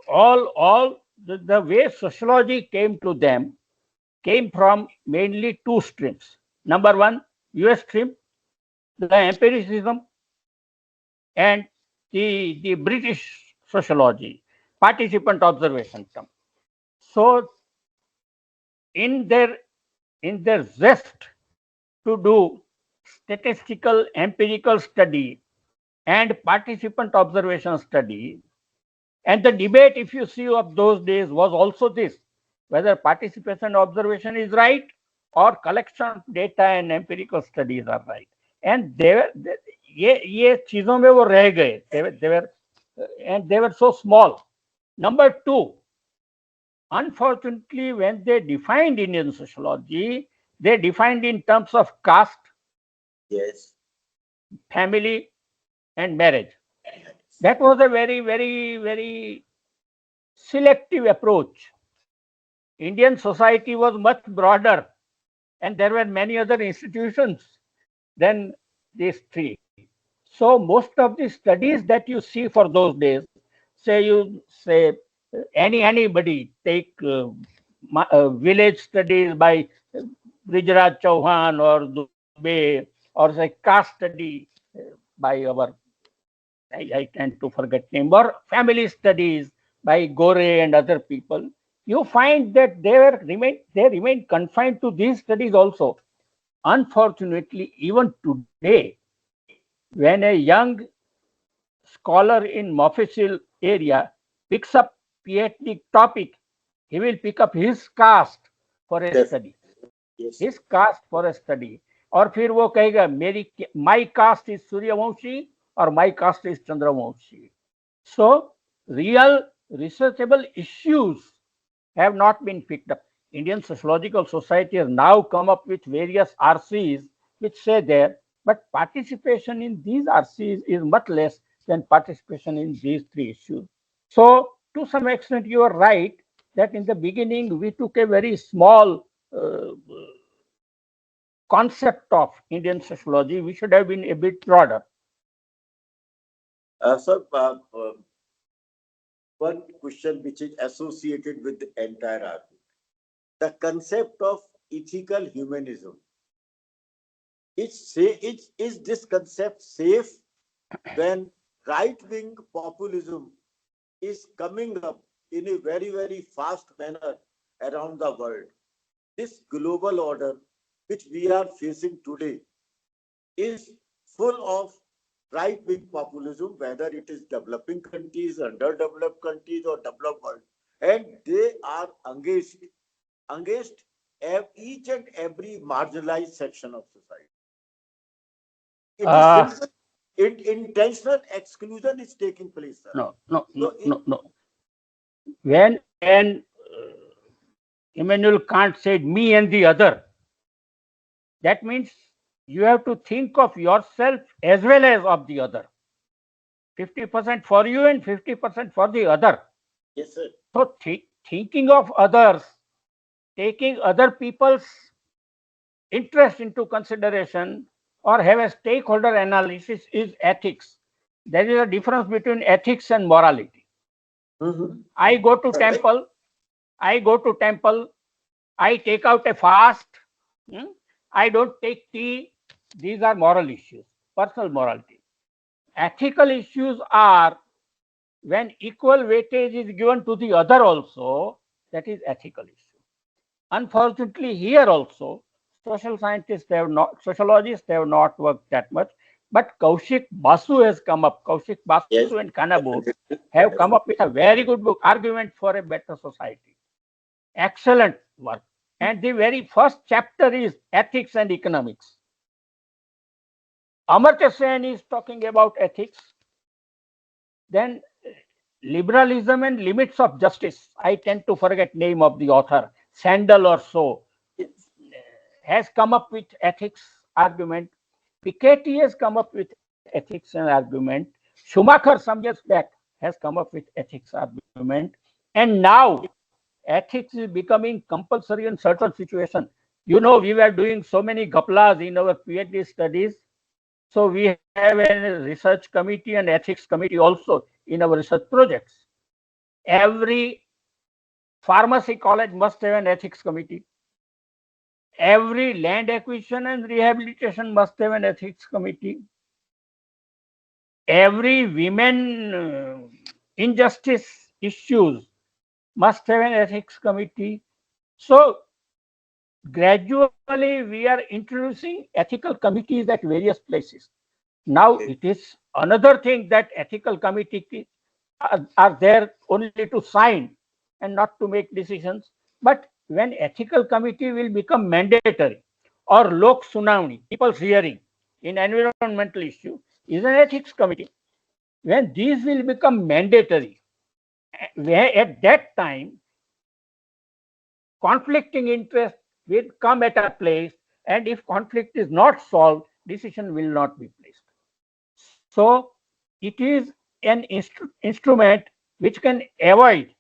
all the way sociology came to them came from mainly two streams. Number one, US stream, the empiricism, and the British sociology, participant observation term. So in their in their zest to do statistical empirical study and participant observation study, and the debate, if you see, of those days was also this: whether participation observation is right or collection of data and empirical studies are right. And ये चीजों में वो रह गए. They were so small. Number two, unfortunately, when they defined Indian sociology, they defined in terms of caste, Yes. family, and marriage. That was a very, very, very selective approach. Indian society was much broader, and there were many other institutions than these three. So most of the studies that you see for those days, anybody take village studies by Brijraj Chauhan or Dubey, or say caste study by our I tend to forget name, or family studies by Gore and other people, you find that they remain confined to these studies also. Unfortunately, even today, when a young scholar in Mofussil area picks up PhD topic, he will pick up his caste for a Def- study. yes. His caste for a study. और फिर वो कहेगा मेरी माई caste is Suryavanshi और my caste is Chandravanshi. So real researchable issues have not been picked up. Indian Sociological Society has now come up with various RCs which say there, but participation in these RCs is much less than participation in these three issues. So, to some extent, you are right that in the beginning we took a very small concept of Indian sociology. We should have been a bit broader. So, one question which is associated with the entire argument, the concept of ethical humanism. Is this concept safe when right-wing populism is coming up in a very, very fast manner around the world? This global order which we are facing today is full of right-wing populism, whether it is developing countries, underdeveloped countries, or developed world, and they are against each and every marginalized section of society. It is Uh, simple. Intentional exclusion is taking place, sir. no, no, So, no, no, no. When Immanuel Kant said me and the other, that means you have to think of yourself as well as of the other. 50% for you and 50% for the other. yes, sir. So thinking of others, taking other people's interest into consideration, or have a stakeholder analysis is ethics. There is a difference between ethics and morality. Mhm. I go to Correct. temple, I go to temple, I take out a fast, hmm, I don't take tea. These are moral issues, personal morality. Ethical issues are when equal weightage is given to the other also, that is ethical issue. Unfortunately, here also, sociologists have not worked that much. But Kaushik Basu has come up, Kaushik Basu Yes, and Kanabur definitely. have come up with a very good book, Argument for a Better Society. Excellent work. And the very first chapter is Ethics and Economics. Amartya Sen is talking about ethics. Then liberalism and limits of justice. I tend to forget name of the author, Sandel or so, Yes. has come up with ethics argument. Piketty has come up with ethics and argument. Schumacher some years back has come up with ethics argument. And now ethics is becoming compulsory in certain situations. You know, we were doing so many gaplas in our PhD studies. So we have a research committee and ethics committee also in our research projects. Every pharmacy college must have an ethics committee. Every land acquisition and rehabilitation must have an ethics committee. Every women injustice issues must have an ethics committee. So gradually we are introducing ethical committees at various places. Now Okay. it is another thing that ethical committees are there only to sign and not to make decisions. But when ethical committee will become mandatory, or Lok Sunamni, people's hearing in environmental issue, is an ethics committee. When these will become mandatory, where at that time conflicting interests will come at a place, and if conflict is not solved, decision will not be placed. So it is an instrument which can avoid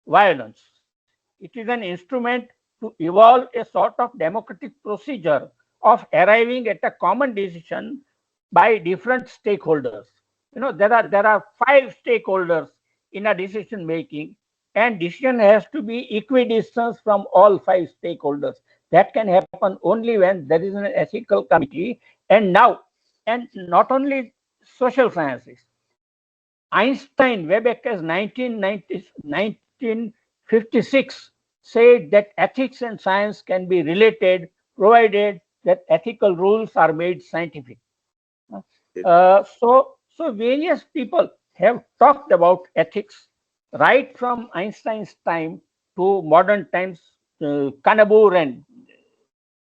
violence. It is an instrument to evolve a sort of democratic procedure of arriving at a common decision by different stakeholders. There are five stakeholders in a decision making, and decision has to be equidistant from all five stakeholders. That can happen only when there is an ethical committee. And now, and not only social sciences, Einstein, way back as 1956, said that ethics and science can be related provided that ethical rules are made scientific. So various people have talked about ethics right from Einstein's time to modern times, Kanabur and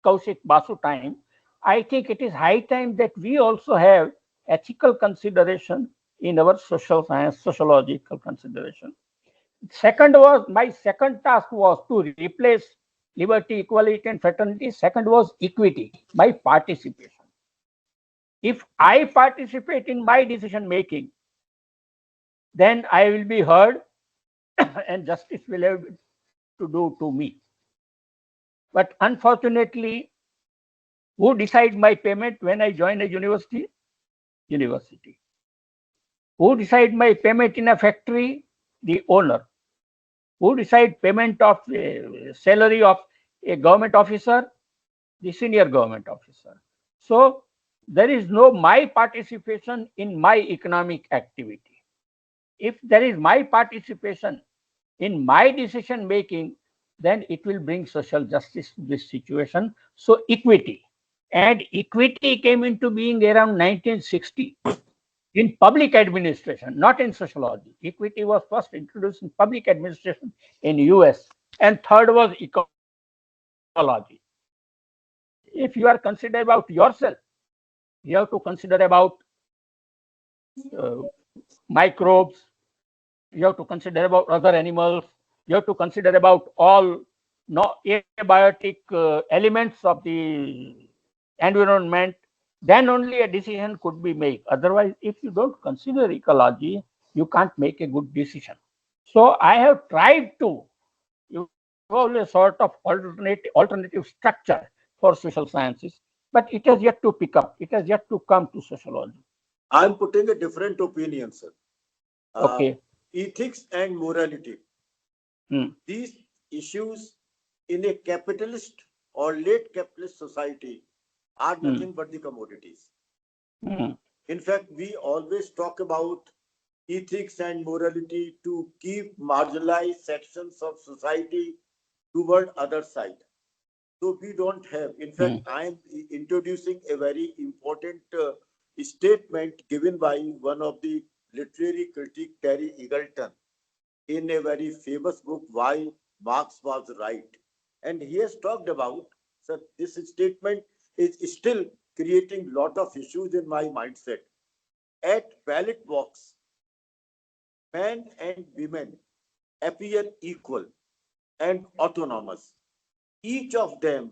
Kaushik Basu time. I think it is high time that we also have ethical consideration in our social science, sociological consideration. My second task was to replace liberty, equality, and fraternity. Second was equity by participation. If I participate in my decision making, then I will be heard and justice will have to do to me. But unfortunately, who decide my payment when I join a university? University. Who decide my payment in a factory? The owner. Who decide payment of salary of a government officer? The senior government officer. So there is no my participation in my economic activity. If there is my participation in my decision making, then it will bring social justice to this situation. So equity. And equity came into being around 1960 in public administration, not in sociology. Equity was first introduced in public administration in US. And third was ecology. If you are considered about yourself, you have to consider about uh, microbes, you have to consider about other animals, you have to consider about all no abiotic elements of the environment. Then only a decision could be made. Otherwise, if you don't consider ecology, you can't make a good decision. So I have tried to evolve a sort of alternative structure for social sciences, but it has yet to pick up. It has yet to come to sociology. I'm putting a different opinion, sir. Uh, Okay. Ethics and morality. Hmm. These issues in a capitalist or late capitalist society are Hmm. nothing but the commodities. Hmm. In fact, we always talk about ethics and morality to keep marginalized sections of society toward other side. So we don't have. In Hmm. fact, I am introducing a very important statement given by one of the literary critic, Terry Eagleton, in a very famous book, Why Marx Was Right. And he has talked about, so this statement is still creating lot of issues in my mindset. At ballot box, men and women appear equal and autonomous, each of them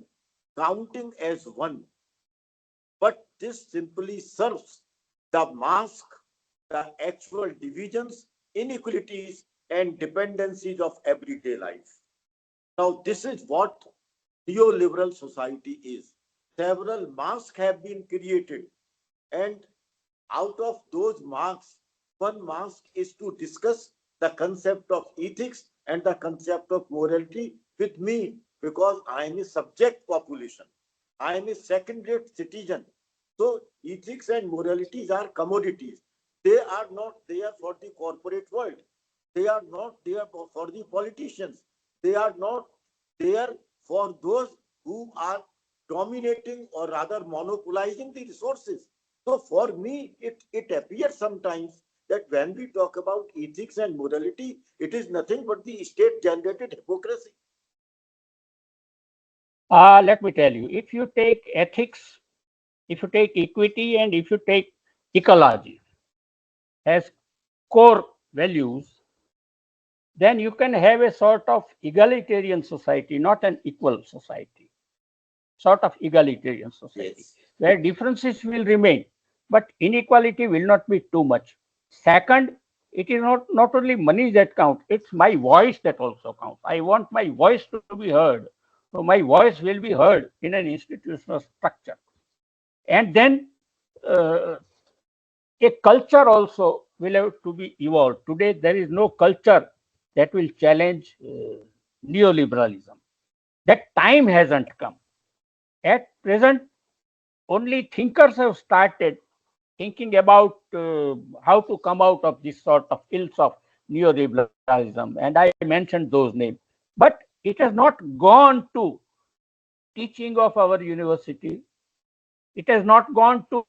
counting as one. But this simply serves the mask, the actual divisions, inequalities, and dependencies of everyday life. Now, this is what neoliberal society is. Several masks have been created, and out of those marks, one mask is to discuss the concept of ethics and the concept of morality with me because I am a subject population. I am a second rate citizen. So, ethics and moralities are commodities. They are not there for the corporate world. They are not there for the politicians. They are not there for those who are dominating or rather monopolizing the resources. So for me, it appears sometimes that when we talk about ethics and morality, it is nothing but the state-generated hypocrisy. Let me tell you, if you take ethics, if you take equity, and if you take ecology as core values, then you can have a sort of egalitarian society, not an equal society, sort of egalitarian society, Yes. where differences will remain, but inequality will not be too much. Second, it is not only money that counts, it's my voice that also counts. I want my voice to be heard. So my voice will be heard in an institutional structure. And then uh, a culture also will have to be evolved. Today, there is no culture that will challenge neoliberalism. That time hasn't come. At present, only thinkers have started thinking about how to come out of this sort of ills of neoliberalism, and I mentioned those names. But it has not gone to teaching of our university. It has not gone to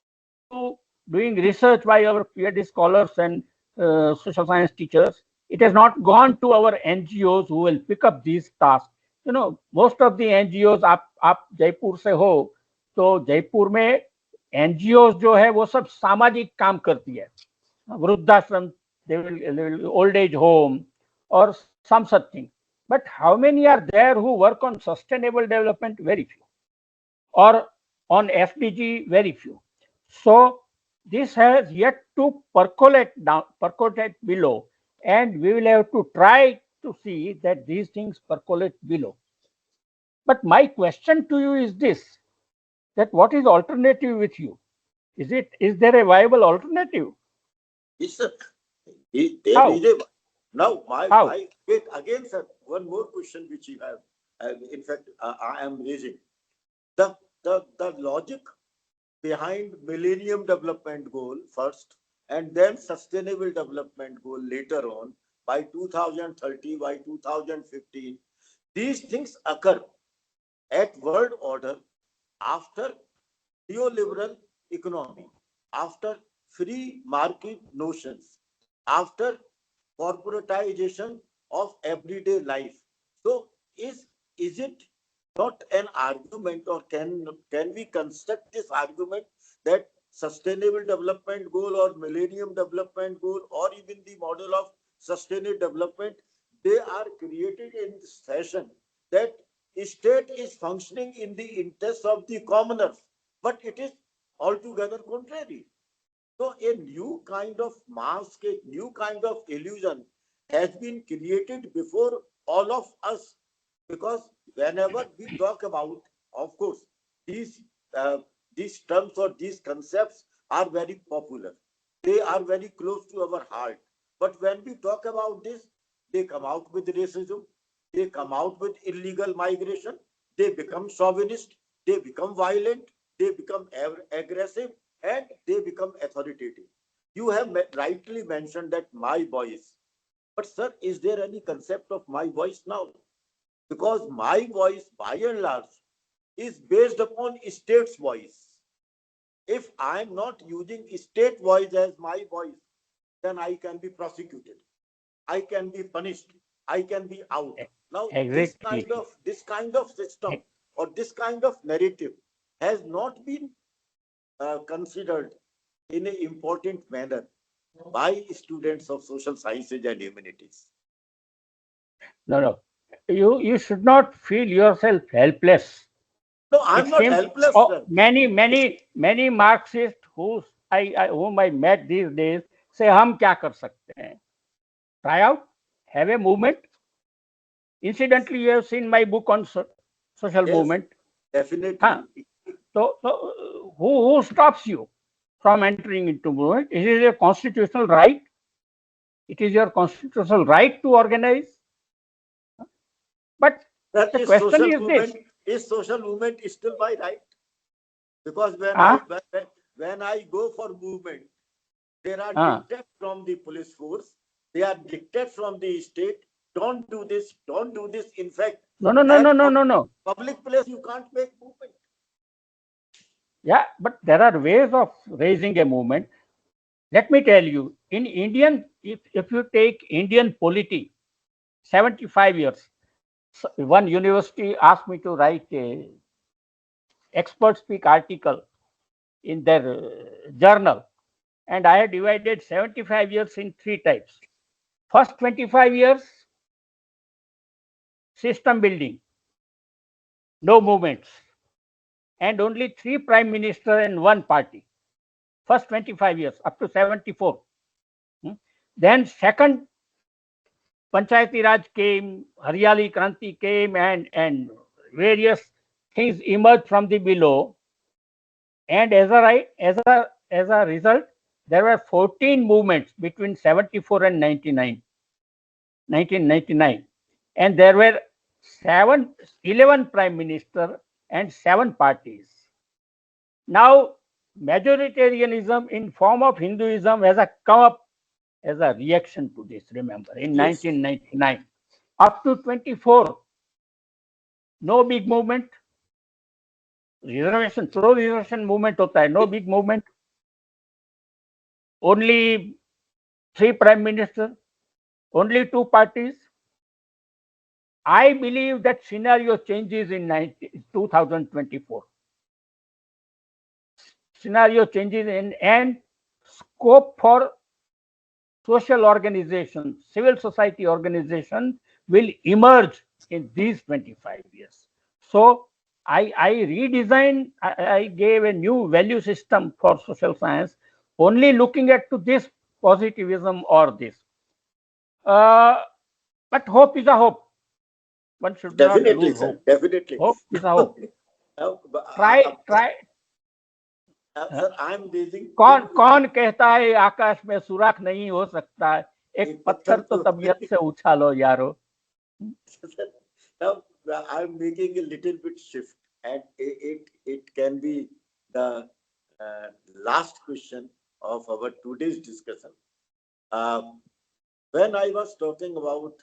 doing research by our PhD scholars and social science teachers. It has not gone to our NGOs who will pick up these tasks. You know, most of the NGOs आप जयपुर से हो तो जयपुर में NGOs जो है वो सब सामाजिक काम करती है, वृद्धाश्रम, they will old age home or some such thing. But how many are there who work on sustainable development? Very few. Or on SDG, very few. So this has yet to percolate down, percolate below, and we will have to try to see that these things percolate below. But my question to you is this: that what is alternative with you? Is there a viable alternative? Yes, sir. There is How? a now How? my wait again, sir. One more question which you have. In fact, I am raising the logic behind Millennium Development Goal first, and then Sustainable Development Goal later on by 2030, by 2015. These things occur at world order after neoliberal economy, after free market notions, after corporatization of everyday life. So is it not an argument, or can we construct this argument that sustainable development goal or millennium development goal or even the model of sustainable development, they are created in this fashion that state is functioning in the interest of the commoners, but it is altogether contrary. So a new kind of mask, a new kind of illusion has been created before all of us, because whenever we talk about, of course, these uh, these terms or these concepts are very popular. They are very close to our heart. But when we talk about this, they come out with racism. They come out with illegal migration. They become chauvinist. They become violent. They become aggressive, and they become authoritative. You have rightly mentioned that my voice. But, sir, is there any concept of my voice now? Because my voice, by and large, is based upon state's voice. If I am not using state voice as my voice, then I can be prosecuted. I can be punished. I can be out. Now, Exactly. this kind of system or this kind of narrative has not been considered in an important manner by students of social sciences and humanities. No, no. You should not feel yourself helpless. No, It I'm not seems helpless, sir. many Marxists whom I met these days say हम क्या कर सकते हैं? Try out, have a movement. Incidentally, you have seen my book on social Yes, movement. Huh? definitely. So who stops you from entering into movement? It is a constitutional right. It is your constitutional right to organize. But That the question is this: is social movement is still my right? Because ah, when I go for movement, there are ah, dictates from the police force, they are dictates from the state. Don't do this, don't do this. In fact, no, no, no, no, at no, no, no. public place you can't make movement. Yeah, but there are ways of raising a movement. Let me tell you, in Indian, if you take Indian polity, 75 years, one university asked me to write a expert speak article in their journal, and I had divided 75 years in three types. First 25 years, system building, no movements, and only three prime minister and one party. First 25 years, up to 74. Hmm. Then second, Panchayati Raj came, Haryali Kranti came, and various things emerged from the below. And as a result, there were 14 movements between 74 and 1999. And there were 11 prime minister and 7 parties. Now, majoritarianism in form of Hinduism has come up as a reaction to this, remember, in Yes. 1999. Up to 24, no big movement, reservation pro reservation movement होता है, no big movement, only 3 prime minister, only 2 parties. I believe that scenario changes in 2024. Scenario changes and scope for social organization, civil society organization will emerge in these 25 years. So I redesigned, I gave a new value system for social science, only looking at to this positivism or this. Uh, but hope is a hope. One should not Definitely, lose sir. hope. Definitely. Hope is a hope. uh, Try. sir, I'm raising कौन two. कौन कहता है आकाश में सुराख नहीं हो सकता है, एक एक पत्थर पत्थर तो तो तबीयत से उछालो यारो. now I'm making a little bit shift, and it can be the uh, last question of our today's discussion. Uh, when I was talking about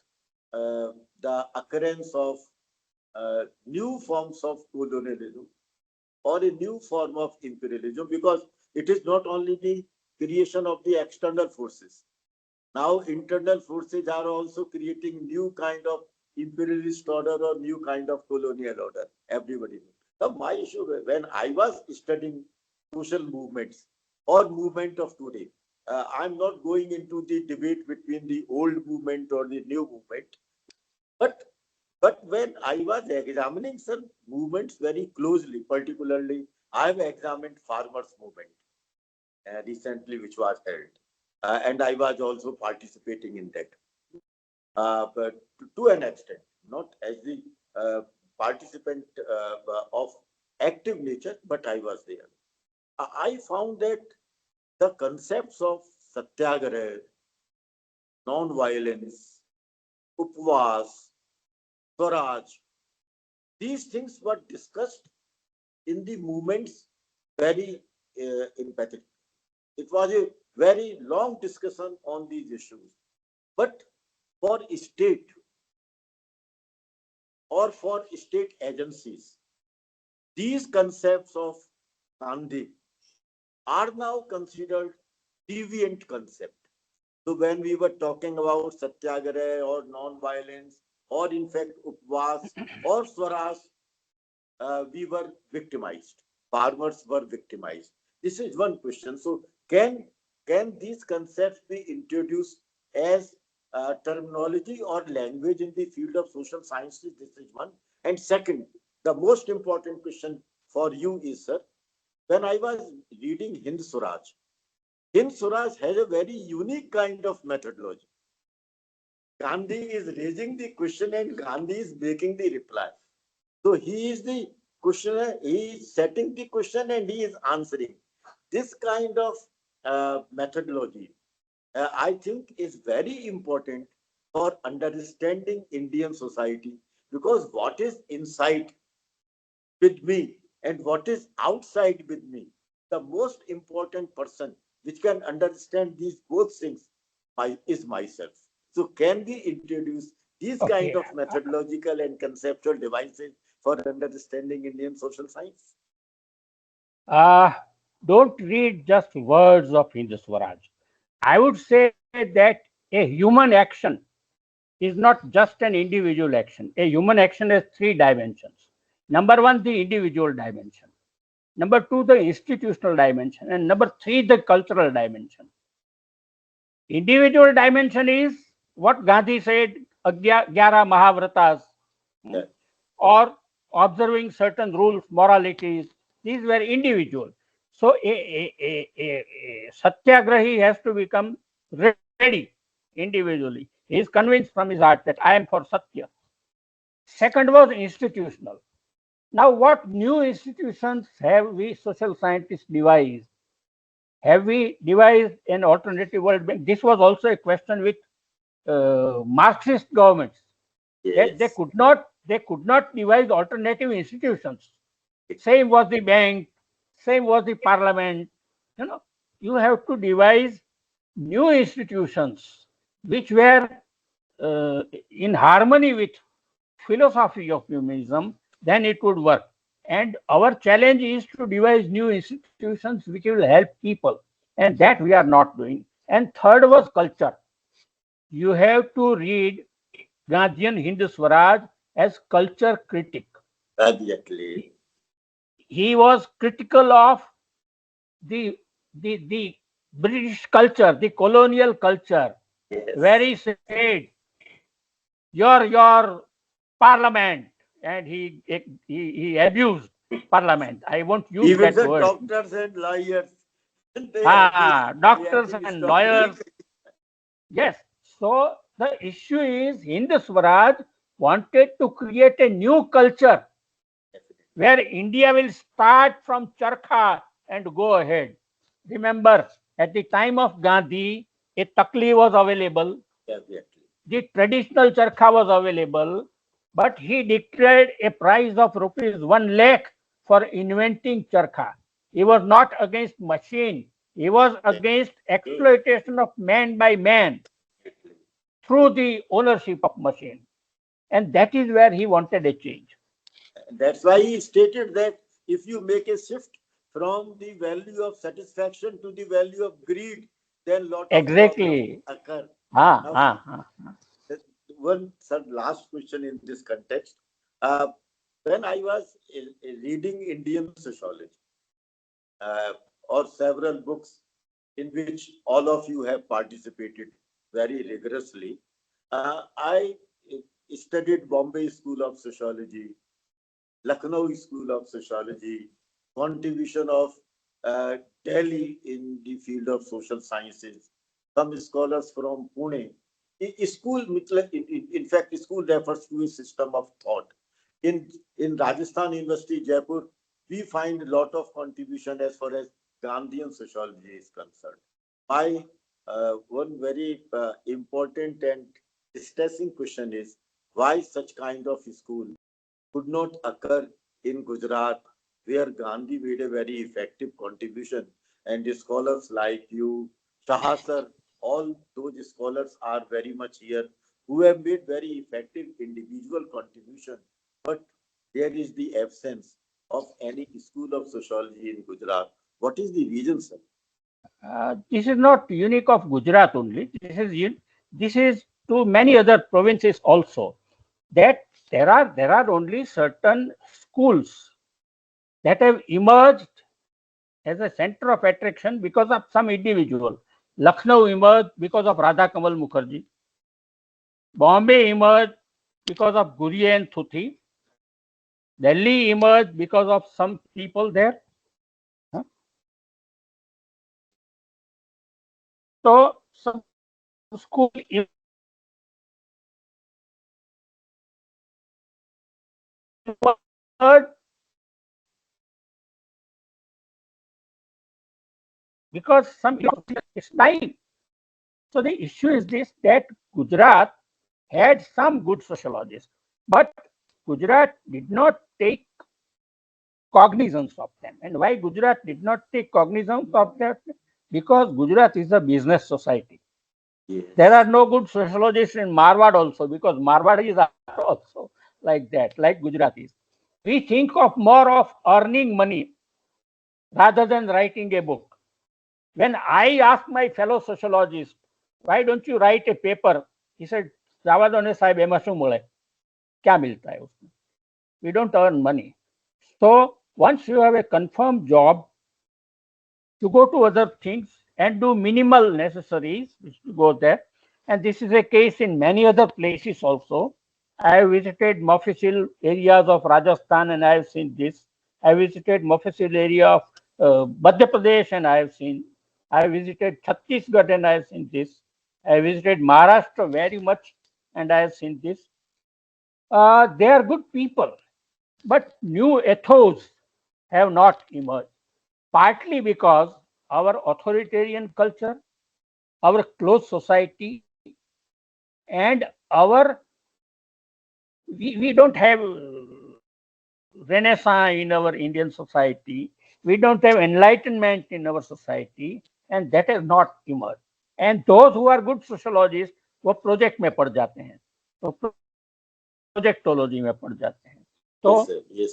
the occurrence of new forms of colonialism or a new form of imperialism, because it is not only the creation of the external forces. Now, internal forces are also creating new kind of imperialist order or new kind of colonial order. Everybody knows. Now, my issue when I was studying social movements or movement of today, I'm not going into the debate between the old movement or the new movement, but when I was examining some movements very closely, particularly I have examined farmers movement recently, which was held, and I was also participating in that, but to an extent, not as the participant of active nature, but I was there. I found that the concepts of satyagraha, non-violence, upvas, swaraj, these things were discussed in the movements very empathic. It was a very long discussion on these issues. But for state or for state agencies, these concepts of Gandhi are now considered deviant concept. So when we were talking about satyagraha or non-violence, or in fact upvas or swaraj, we were victimized. Farmers were victimized. This is one question. So can these concepts be introduced as terminology or language in the field of social sciences? This is one. And second, the most important question for you is, sir, when I was reading Hind Swaraj has a very unique kind of methodology. Gandhi is raising the question and Gandhi is making the reply. So he is the questioner, he is setting the question and he is answering. This kind of methodology, I think, is very important for understanding Indian society, because what is inside with me and what is outside with me, the most important person which can understand these both things is myself. So can we introduce these kind Okay. of methodological and conceptual devices for understanding Indian social science? Uh, don't read just words of Hindu Swaraj. I would say that a human action is not just an individual action. A human action has three dimensions. Number one, the individual dimension. Number two, the institutional dimension. And number three, the cultural dimension. Individual dimension is what Gandhi said, 11 Mahavratas, Yeah. or observing certain rules, moralities. These were individual. So a satyagrahi has to become ready individually. He is convinced from his heart that I am for satya. Second was institutional. Now, what new institutions have we social scientists devised? Have we devised an alternative world bank? This was also a question with Marxist governments, that Yes. they could not devise alternative institutions. Same was the bank, same was the parliament. You have to devise new institutions which were in harmony with philosophy of humanism. Then it would work. And our challenge is to devise new institutions which will help people, and that we are not doing. And third was culture. You have to read Gandhian Hindu Swaraj as culture critic. Exactly. He was critical of the the British culture, the colonial culture, where Yes. he said, your parliament, and he abused parliament. I won't use Even that the word. doctors and lawyers, they Doctors against and of lawyers. him. Yes. So the issue is Hindu Swaraj wanted to create a new culture where India will start from Charkha and go ahead. Remember, at the time of Gandhi, a takli was available, Definitely. the traditional charkha was available, but he declared a price of rupees 1 lakh for inventing charkha. He was not against machine. He was against exploitation of man by man through the ownership of machine. And that is where he wanted a change. That's why he stated that if you make a shift from the value of satisfaction to the value of greed, then lot of problems Exactly. occur. Ah, Now, ah, ah. one last question in this context. Uh, when I was reading Indian sociology, uh, or several books in which all of you have participated very rigorously, I studied Bombay School of Sociology, Lucknow School of Sociology, contribution of uh, Delhi in the field of social sciences, some scholars from Pune. School, in fact, school refers to a system of thought. In, in Rajasthan University, Jaipur, we find a lot of contribution as far as Gandhian sociology is concerned. My one very important and distressing question is why such kind of school could not occur in Gujarat, where Gandhi made a very effective contribution. And scholars like you, Shahasar, all those scholars are very much here who have made very effective individual contribution. But there is the absence of any school of sociology in Gujarat. What is the reason, sir? This is not unique of Gujarat only. This is to many other provinces also. That there are only certain schools that have emerged as a center of attraction because of some individual. Lucknow emerged because of Radha Kamal Mukherjee. Bombay emerged because of Guri and Thuthi. Delhi emerged because of some people there. Huh? So some school emerged because some it's dying. So the issue is this, that Gujarat had some good sociologists, but Gujarat did not take cognizance of them. And why Gujarat did not take cognizance of that? Because Gujarat is a business society. There are Yes. no good sociologists in Marwad also, because Marwadis are also like that, like Gujaratis. We think of more of earning money rather than writing a book. When I asked my fellow sociologist, why don't you write a paper? He said, જવા દો ને સાહેબ, એમાં શું મળે? क्या मिलता है उसमें? We don't earn money. So once you have a confirmed job, you go to other things and do minimal necessaries which to go there. And this is a case in many other places also. I have visited Mofussil areas of Rajasthan and I have seen this. I visited Mofussil area of Madhya Pradesh and I have seen. I visited Chhattisgarh and I have seen this. I visited Maharashtra very much and I have seen this. They are good people, but new ethos have not emerged, partly because our authoritarian culture, our closed society, and our we don't have renaissance in our Indian society. We don't have enlightenment in our society, and that has not emerged. And those who are good sociologists, वो project में पड़ जाते हैं, तो projectology में पड़ जाते हैं. So Yes, sir. Yes.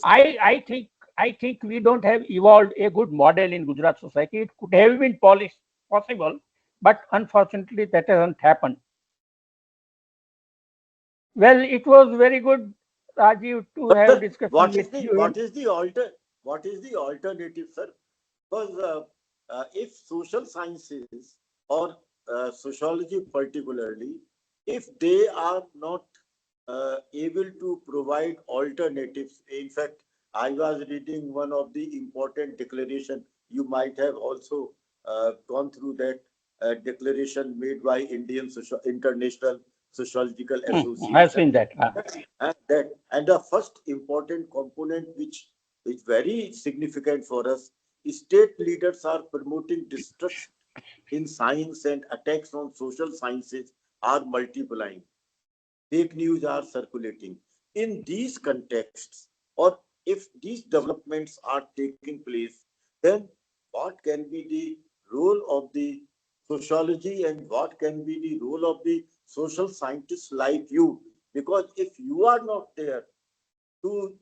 I think we don't have evolved a good model in Gujarat society. It could have been possible, but unfortunately that hasn't happened. Well, it was very good, Rajiv, to But have sir, discussion with you. what is the alternative, sir? Because if social sciences or sociology particularly, if they are not able to provide alternatives, in fact, I was reading one of the important declaration. You might have also gone through that declaration made by International Sociological I've Association. seen that. And the first important component, which is very significant for us, state leaders are promoting distrust in science and attacks on social sciences are multiplying. Fake news are circulating. In these contexts, or if these developments are taking place, then what can be the role of the sociology and what can be the role of the social scientists like you? Because if you are not there to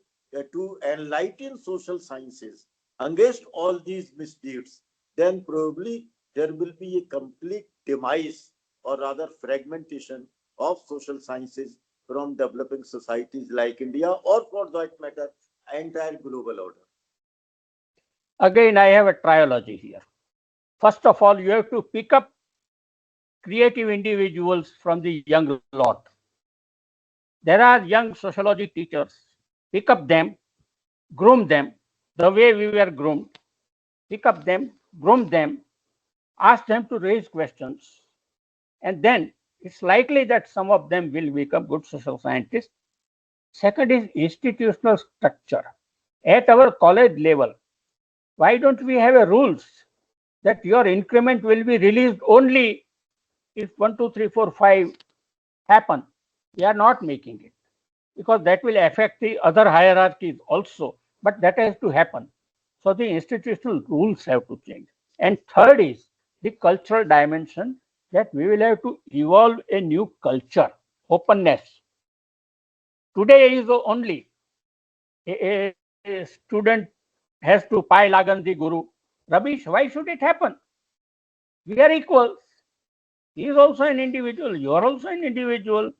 enlighten social sciences against all these misdeeds, then probably there will be a complete demise or rather fragmentation of social sciences from developing societies like India or for that matter, entire global order. Again, I have a trilogy here. First of all, you have to pick up creative individuals from the young lot. There are young sociology teachers. Pick up them, groom them the way we were groomed. Pick up them, groom them, ask them to raise questions, and then it's likely that some of them will become good social scientists. Second is institutional structure. At our college level, why don't we have a rules that your increment will be released only if 1, 2, 3, 4, 5 happen? We are not making it because that will affect the other hierarchies also, but that has to happen. So the institutional rules have to change. And third is the cultural dimension, that we will have to evolve a new culture, openness. Today is only a student has to pi lagan the guru. Rubbish, why should it happen? We are equals. He is also an individual. You are also an individual.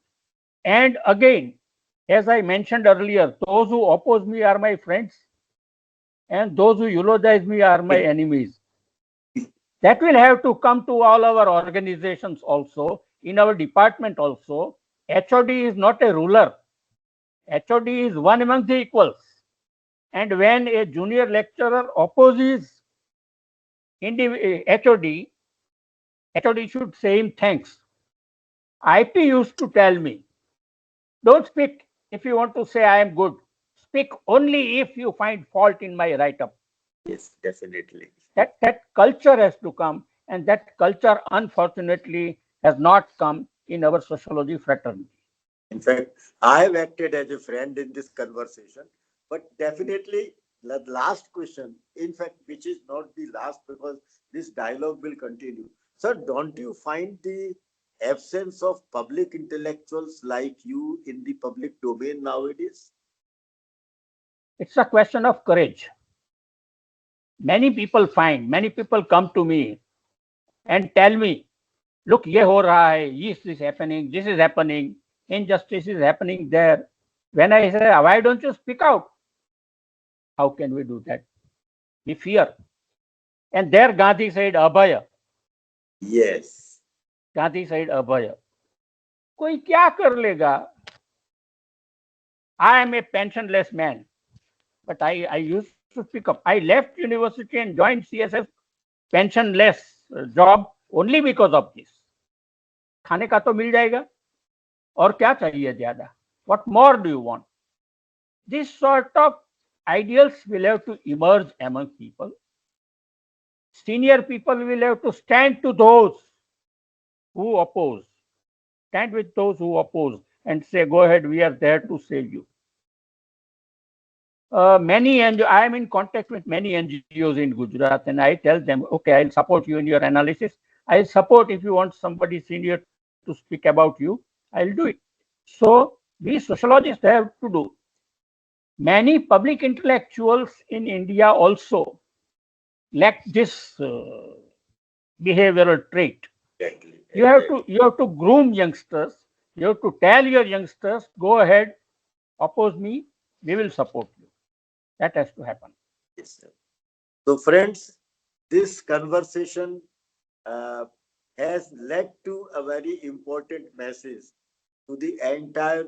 And again, as I mentioned earlier, those who oppose me are my friends, and those who eulogize me are my enemies. That will have to come to all our organizations also, in our department also. HOD is not a ruler. HOD is one among the equals. And when a junior lecturer opposes HOD, HOD should say him thanks. IP used to tell me, don't speak if you want to say I am good. Speak only if you find fault in my write-up. Yes, definitely. That culture has to come, and that culture, unfortunately, has not come in our sociology fraternity. In fact, I have acted as a friend in this conversation, but definitely the last question, in fact, which is not the last because this dialogue will continue. Sir, don't you find the absence of public intellectuals like you in the public domain nowadays? It's a question of courage. Many people come to me and tell me, look, ये हो रहा है, this is happening, this is happening. injustice is happening there. When I say, why don't you speak out? How can we do that? We fear. And there Gandhi said, Abhaya. Yes. Gandhi said, Abhaya. कोई क्या कर लेगा? I am a pensionless man, but I used to speak up. I left university and joined CSS pensionless job only because of this. खाने का तो मिल जाएगा और क्या चाहिए ज्यादा? What more do you want? This sort of ideals will have to emerge among people. Senior people will have to stand to those who oppose, stand with those who oppose and say, go ahead, we are there to save you. I am in contact with many NGOs in Gujarat, and I tell them, okay, I'll support you in your analysis. I'll support if you want somebody senior to speak about you, I'll do it. So we sociologists have to do. Many public intellectuals in India also lack this behavioral trait. Exactly. You have to groom youngsters. You have to tell your youngsters, go ahead, oppose me, we will support you. That has to happen. Yes, sir. So, friends, this conversation uh, has led to a very important message to the entire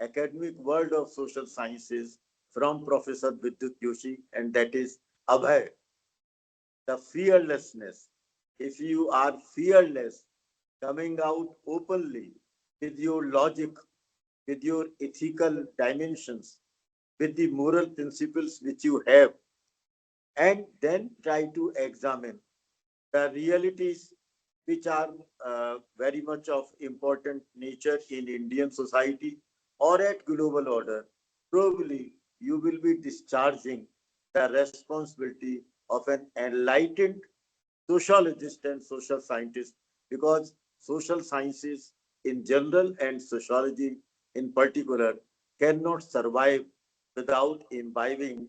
academic world of social sciences from Professor Vidyut Joshi, and that is Abhay, the fearlessness. If you are fearless, coming out openly with your logic, with your ethical dimensions, with the moral principles which you have, and then try to examine the realities which are very much of important nature in Indian society or at global order, probably you will be discharging the responsibility of an enlightened sociologist and social scientist, because social sciences in general and sociology in particular cannot survive without imbibing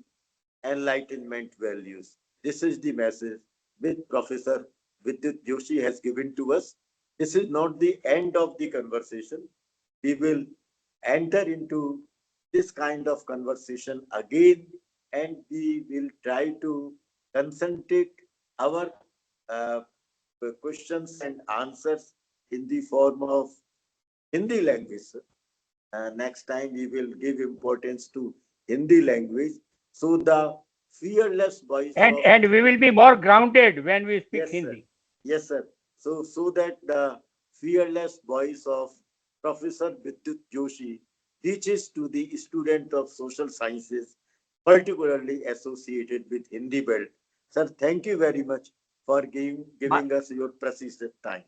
enlightenment values. This is the message which Professor Vidyut Joshi has given to us. This is not the end of the conversation. We will enter into this kind of conversation again, and we will try to concentrate our uh, questions and answers in the form of Hindi language. Next time we will give importance to Hindi language. So the fearless voice And of, and we will be more grounded when we speak yes, sir. Hindi. Yes, sir. So that the fearless voice of Professor Vidyut Joshi reaches to the student of social sciences, particularly associated with Hindi belt. Sir, thank you very much for My, giving us your precious time.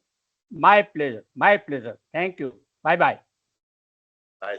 my pleasure. My pleasure. Thank you. Bye bye. Bye.